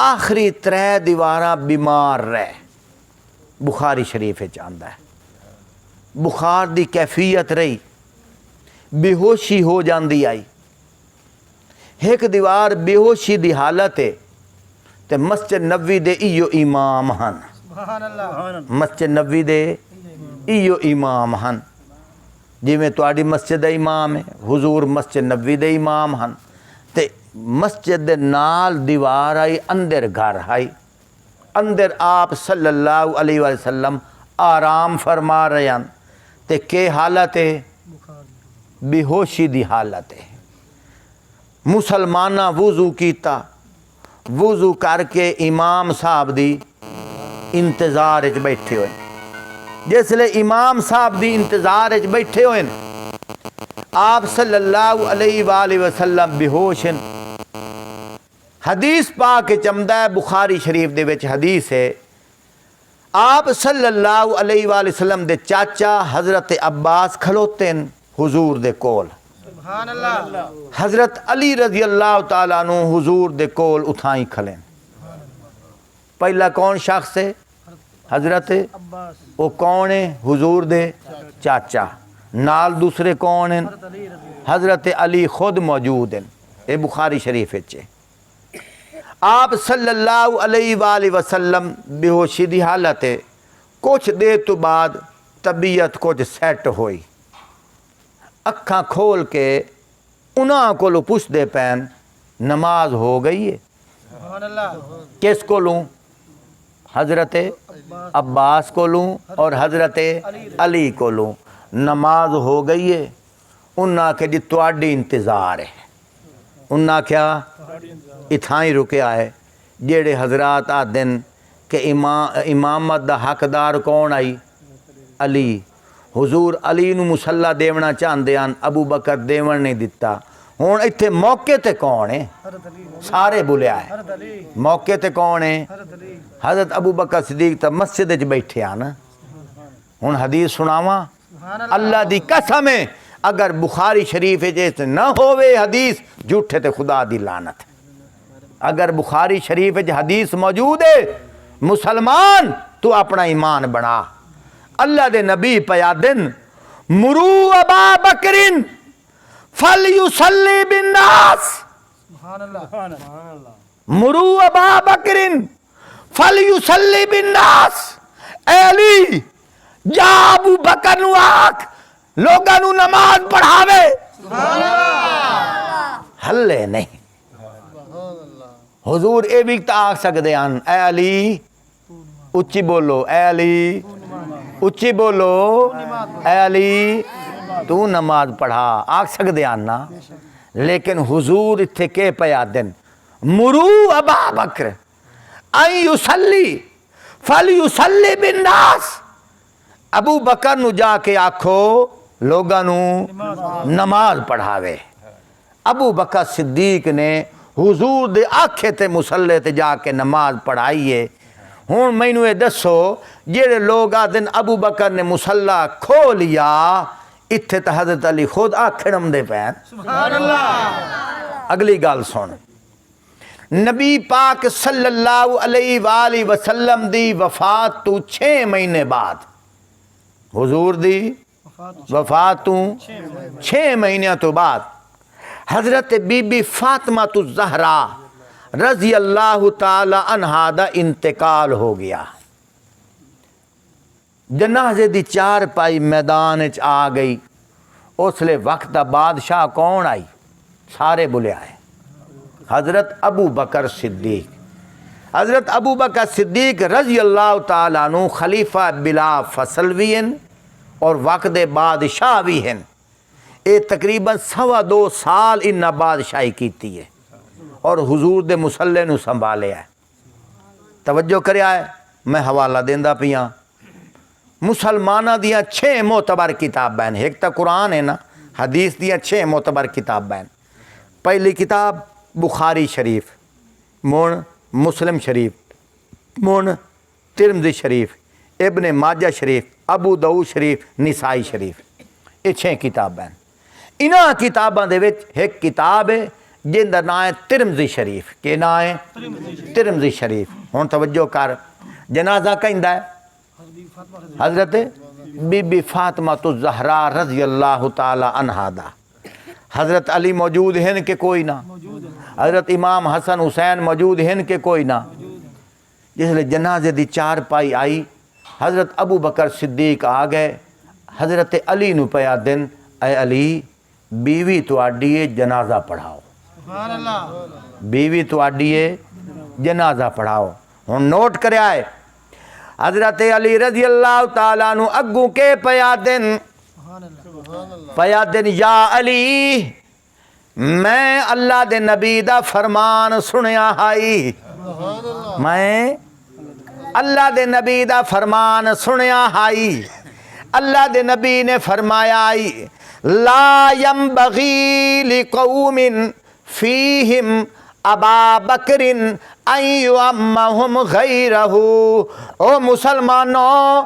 S1: آخری 3 دیواراں بیمار رہے، بخاری شریف چاہتا ہے، بخار دی کیفیت رہی، بے ہوشی ہو جاندی آئی، ایک دیوار بے ہوشی دی حالت ہے تے مسجد نبوی دے ایو امام ہن، مسجد نبوی دے ایو امام ہن، جی میں تواڈی مسجد دے امام ہے، حضور مسجد نبوی دے امام ہن، تے مسجد دے نال دیوار آئی، اندر گھر آئی، اندر آپ صلی اللہ علیہ وسلم آرام فرما رہے ہیں، تے کہ حالت ہے؟ بے ہوشی دی حالت ہے۔ مسلمانہ وضو کیتا، وضو کر کے امام صاحب دی انتظار وچ بیٹھے ہوئے، جس لئے امام صاحب دی انتظار وچ بیٹھے ہوئے آپ صلی اللہ علیہ وآلہ وسلم بے ہوش ہیں۔ حدیث پاک چمدہ ہے، بخاری شریف دے وچ حدیث ہے، آپ صلی اللہ علیہ وآلہ وسلم دے چاچا حضرت عباس کھلوتے ہیں حضور دے کول، حضرت علی رضی اللہ تعالیٰ عنہ حضور دے کول اتھائیں کھلیں۔ پہلا کون شخص ہے؟ حضرت عباس، وہ کون ہے؟ حضور دے چاچا، نال دوسرے کون ہیں؟ حضرت علی خود موجود ہیں، اے بخاری شریف ہے۔ آپ صلی اللہ علیہ وآلہ وسلم بے ہوشی دی حالت ہے، کچھ دیر تو بعد طبیعت کچھ سیٹ ہوئی، اکھاں کھول کے انہاں کو لو پوچھ دے پین نماز ہو گئی ہے؟ کس کو لوں؟ حضرت عباس کو لوں اور حضرت علی کو لوں، نماز ہو گئی ہے؟ انہاں کہ جی تواڈی انتظار ہے، انہاں کیا اتھائیں رکیا ہے، جیڑے حضرات آدن کہ امامت دا حقدار کون آئی؟ علی، حضور علی نو مصلی دیونا چاہندے ہیں، ابو بکر دیون نہیں دیتا۔ ہون ایتھے موقع تے کون ہے؟ سارے بولیا ہے، موقع تے کون ہے؟ حضرت ابو بکر صدیق تا مسجد وچ بیٹھے ہیں نا۔ ہون حدیث سناواں، اللہ دی قسم ہے، اگر بخاری شریف جیسے نہ ہوئے حدیث جھوٹے تے خدا دی لعنت. اگر بخاری شریف حدیث موجود ہے مسلمان تو اپنا ایمان بنا. اللہ دے نبی پیادن مرو ابا بکرن فلیصلی بالناس. مرو ابا بکرن فلیصلی بالناس. اے علی جا ابو بکر نو آکھ لوگاں نو نماز پڑھاوے. ہلے نہیں. حضور اے بھی تا آکھ سکدے ہیں اے علی اچھی بولو، اے علی اچھی بولو، اے علی تو نماز پڑھا آکھ سکدے ہیں نا. لیکن حضور اتھے کے پیادن مرو ابا بکر ان یصلی فلیصلی بالناس. ابو بکر نو جا کے آکھو لوگاں نو نماز پڑھاوے. ابو بکر صدیق نے حضور دے آکھے تے مصلے تے جا کے نماز پڑھائیے. ہون مینوں اے دسو جڑے لوگ آدن ابو بکر نے مصلا کھو لیا اتھے تے حضرت علی خود آکھڑم دے پین. سبحان اللہ. اگلی گل سن. نبی پاک صلی اللہ علیہ وآلہ وسلم دی وفات تو 6 مہینے بعد، حضور دی وفات تو 6 مہینے تو بعد حضرت بی بی فاطمہ الزہرا رضی اللہ تعالی عنہا دا انتقال ہو گیا. جنازے دی 4 پائی میدان چ آ گئی. اس لئے وقت دا بادشاہ کون آئی؟ سارے بلے آئے. حضرت ابو بکر صدیق. حضرت ابو بکر صدیق رضی اللہ تعالیٰ عنہ خلیفہ بلا فصل بھی ہیں اور وقت بادشاہ بھی ہیں. اے تقریباً 2.25 سال انہا بادشاہی کیتی ہے اور حضور دے مسلے نو سنبھالے ہے. توجہ کریا ہے میں حوالہ دیندہ پیاں. مسلمانہ دیاں 6 معتبر کتاب ہیں. ایک تا قرآن ہے نا، حدیث دیاں 6 معتبر کتاب ہیں. پہلی کتاب بخاری شریف، مون مسلم شریف، مون ترمذی شریف، ابن ماجہ شریف، ابو داؤد شریف، نسائی شریف. یہ 6 کتاب ہیں. انہاں کتاباں دے وچ ایک کتاب ہے جن دا نام ہے ترمذی شریف. کہ نام ہے ترمذی شریف. ہن توجہ کر. جنازہ کہندا ہے حضرت بی بی فاطمہ الزہرا رضی اللہ تعالی عنہا دا. حضرت علی موجود ہیں کہ کوئی نہ؟ حضرت امام حسن حسین موجود ہیں کہ کوئی نہ؟ جس لئے جنازے دی 4 پائی آئی. حضرت ابو بکر صدیق آ گئے. حضرت علی نو پیا دن اے علی بیوی تو آڈیے جنازہ پڑھاؤ. بیوی تو آڈیے جنازہ پڑھاؤ. ہن نوٹ کرے آئے حضرت علی رضی اللہ تعالیٰ عنہ اگوں کے پیا دن یا علی میں اللہ دے نبی دا فرمان سنیا ہائی. میں اللہ دے نبی دا فرمان سنیا ہائی. اللہ دے نبی نے فرمایا آئی لا ينبغي لقوم فیہم ابا بکر ان یعمہم غیرہ. او مسلمانوں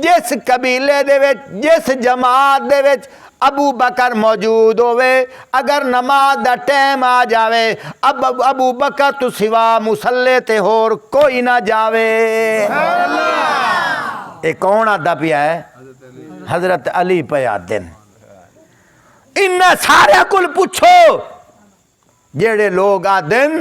S1: جس قبیلے دے وچ جس جماعت دے وچ ابو بکر موجود ہوئے اگر نماز دا ٹائم آ جاوے ابو بکر تو سوا مسلے تے ہور کوئی نہ جاوے. ایک کون آدھا پیا ہے؟ حضرت علی پیا دن. انہاں سارے کل پوچھو جیڑے لوگ آدن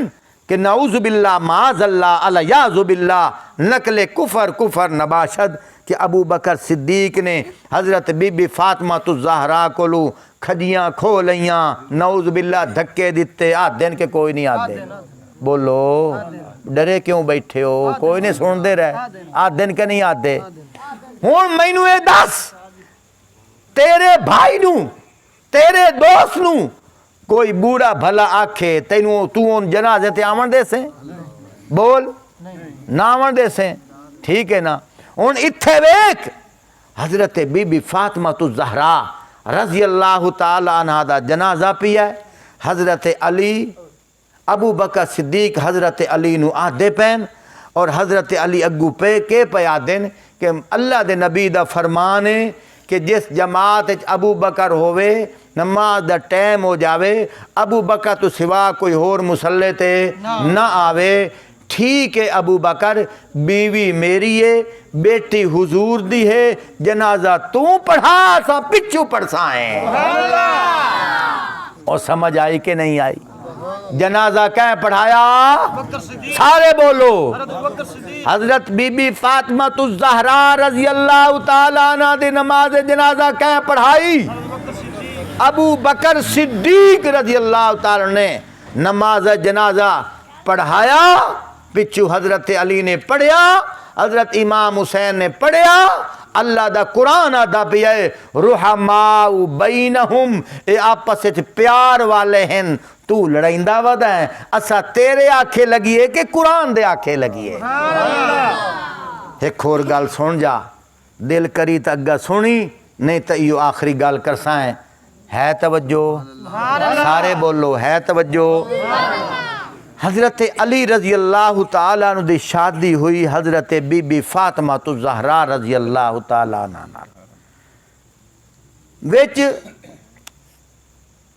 S1: کہ نعوذ باللہ معاذ اللہ علیاذ باللہ نقل کفر نباشد کہ ابو بکر صدیق نے حضرت بی بی فاطمہ الزہرا کولو کھجیاں کھو لیاں نعوذ باللہ دھکے دیتے آدن کہ کوئی نہیں آدے. بولو ڈرے کیوں بیٹھے ہو؟ کوئی نہیں سن دے رہے آدن کہ نہیں آدے. ہون مینوں اے دس تیرے بھائی نو تیرے دوست نو کوئی بوڑا بھلا آکھے تینوں تو ان جنازے تے آمن دے سے؟ بول نہ آمن دے سے. ٹھیک ہے نا. ان اتھے ویک حضرت بی بی فاطمہ الزہرا رضی اللہ تعالی عنہ دا جنازہ پیا ہے. حضرت علی ابو بکر صدیق حضرت علی نو آدھے پین اور حضرت علی اگو پہ کے پیا دن کہ اللہ دے نبی دا فرمان ہے کہ جس جماعت ابو بکر ہوئے نماز دا ٹائم ہو جاوے ابو بکر تو سوا کوئی اور مسلے تے نہ آوے ٹھیک ہے ابو بکر بیوی میری ہے بیٹی حضور دی ہے جنازہ تو پڑھا سا پچھو پڑھسائیں اور سمجھ آئی کہ نہیں آئی جنازہ کیا پڑھایا سارے بولو حضرت بی بی فاطمہ الزہرا رضی اللہ تعالیٰ عنہ دی نماز جنازہ کیا پڑھائی ابو بکر صدیق رضی اللہ تعالیٰ نے نماز جنازہ پڑھایا پچھو حضرت علی نے پڑھیا حضرت امام حسین نے پڑھیا اللہ دا قرآن آدھا پیا ہے رحماء بینہم اے آپس پیار والے ہیں تو لڑائندہ ودا ہے اسا تیرے آنکھیں لگیے کہ قرآن دے آنکھیں لگیے ایک اور گال سن جا دل کری تگا سنی نہیں تو یہ آخری گال کرسائیں ہے توجہ سارے بولو ہے توجہ حضرت علی رضی اللہ تعالیٰ عنہ دی شادی ہوئی حضرت بی بی فاطمہ الزہرا رضی اللہ تعالیٰ عنہ وچ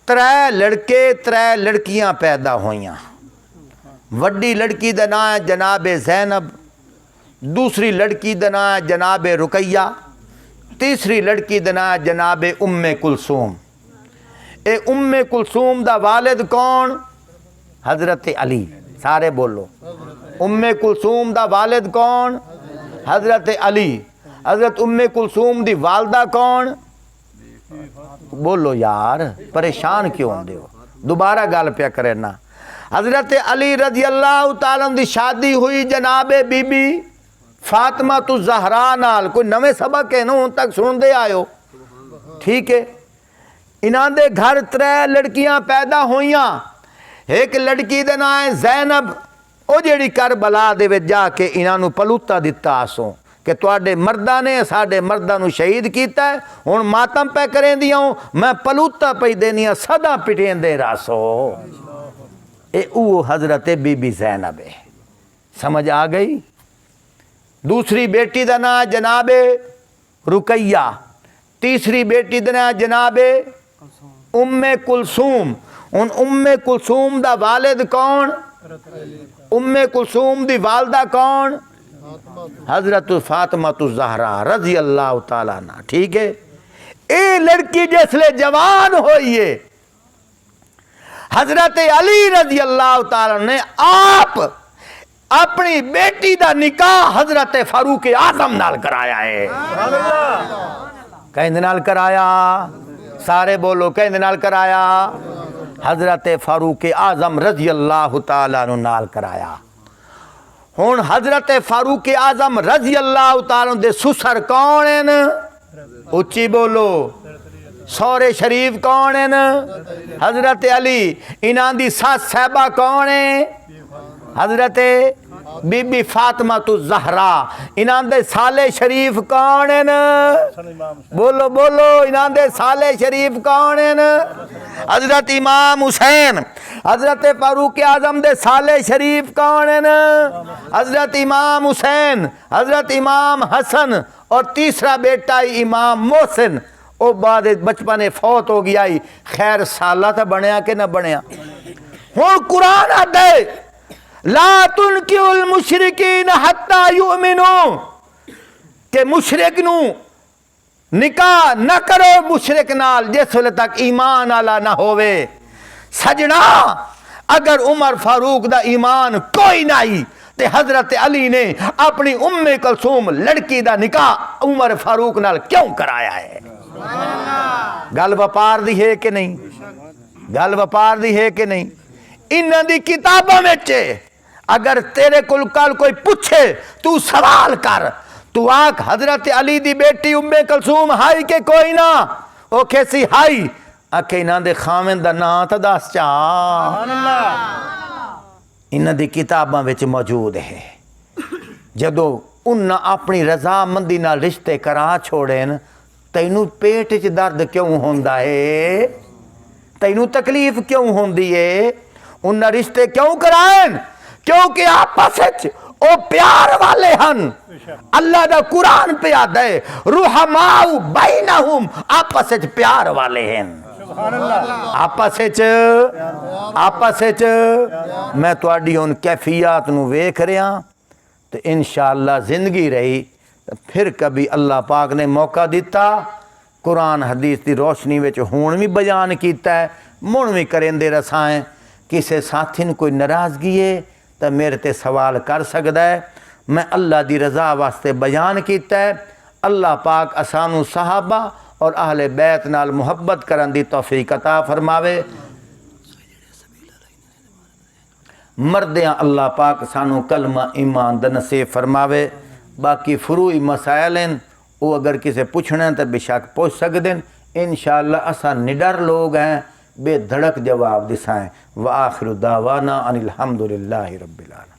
S1: ترے لڑکے ترے لڑکیاں پیدا ہوئیاں وڈی لڑکی دا نام ہے جناب زینب دوسری لڑکی دا نام ہے جناب رقیہ تیسری لڑکی دا نام ہے جناب ام کلثوم اے ام کلثوم دا والد کون حضرت علی سارے بولو ام کلثوم دا والد کون حضرت علی حضرت ام کلثوم دی والدہ کون بولو یار پریشان کیوں ہوندے ہو دوبارہ گل پیا کرنا حضرت علی رضی اللہ تعالیٰ دی شادی ہوئی جناب بی بی فاطمہ الزہرا نال کوئی نویں سبق ہے نا ان تک سن دے آئے ٹھیک ہے انہاں دے گھر ترے لڑکیاں پیدا ہوئیاں ایک لڑکی دے نام ہے زینب او جیڑی کربلا دے وچ جا کے انہاں نو پلوتا دتا آسوں کہ تواڈے مرداں نے ساڈے مرداں نو شہید کیتا ہے ہن ماتم پہ کریں دیاں میں پلوتا پئی دینیاں سدا پٹیں دے راسو اے او حضرت بی بی زینب ہے سمجھ آ گئی دوسری بیٹی دا نام جناب رقیہ تیسری بیٹی دا نام جناب ام کلثوم ان ام کلثوم دا والد کون ام کلثوم دی والدہ کون حضرت فاطمہ الزہرا رضی اللہ تعالیٰ عنہ ٹھیک ہے اے لڑکی جس لے جوان ہوئی ہے حضرت علی رضی اللہ تعالیٰ نے آپ اپنی بیٹی دا نکاح حضرت فاروق اعظم نال کرایا ہے کہیں نال کرایا سارے بولو کہیں نال کرایا حضرت فاروق اعظم رضی اللہ تعالیٰ عنہ نال کرایا ہون حضرت فاروق اعظم رضی اللہ تعالیٰ عنہ دے سسر کون ہیں اچھی بولو سورے شریف کون ہیں حضرت علی انہاں دی ساس صاحبہ کون ہیں حضرت بی بی فاطمہ الزہرا انہاں دے سالے شریف کون ہیں بولو بولو انہاں دے سالے شریف کون ہیں حضرت امام حسین حضرت فاروق اعظم دے سالے شریف کون ہیں حضرت امام حسین حضرت امام حسن اور تیسرا بیٹا امام محسن او بعد بچپنے فوت ہو گیا خیر سالہ تا بنیا کہ نہ بنیا ہون قرآن آدھے لا تنکیو المشرکین حتی یؤمنو کہ مشرک نو نکاح نہ کرو مشرک نال جس وقت تک ایمان آلا نہ ہوئے سجنا اگر عمر فاروق دا ایمان کوئی نہیں تے حضرت علی نے اپنی ام کلثوم لڑکی دا نکاح عمر فاروق نال کیوں کرایا ہے گل وپار دی ہے کہ نہیں گل وپار دی ہے کہ نہیں انہاں دی کتاباں وچ اگر تیرے کل کل کوئی پوچھے تو سوال کر تو آنکھ حضرت علی دی بیٹی ام کلثوم ہائی کہ کوئی نہ او کیسی ہائی اکھے انہاں دے خامن دا نام تا دس چا انہاں دی کتاباں وچ موجود ہے جدو انہاں اپنی رضا مندی نال رشتے کرا چھوڑے تینوں پیٹ چ درد کیوں ہوندا ہے تینوں تکلیف کیوں ہوندی ہے انہاں رشتے کیوں کرائیں کیونکہ آپس او پیار والے ہن اللہ دا قرآن پہ آدھا ہے رحماؤ بینہم آپس وچ پیار والے ہیں آپس وچ میں تواڈی ان کیفیات نو ویکھ رہا تو انشاءاللہ زندگی رہی پھر کبھی اللہ پاک نے موقع دیتا قرآن حدیث دی روشنی وچ ہون بھی بیان کیتا ہے مون بھی کریندے رسائیں کسے ساتھی نے کوئی ناراضگی ہے تو میرے تے سوال کر سکدا ہے میں اللہ دی رضا واسطے بیان کیتا ہے اللہ پاک اسانو صحابہ اور اہل بیت نال محبت کرن دی توفیق عطا فرماوے مردیاں اللہ پاک سانو کلمہ ایمان دا نصیب فرماوے باقی فروعی مسائل ہیں وہ اگر کسے پوچھنا ہے تو بے شک پوچھ سکتے ہیں انشاءاللہ اسا نڈر لوگ ہیں بے دھڑک جواب دسائیں وآخر دعوانا ان الحمدللہ رب العالمین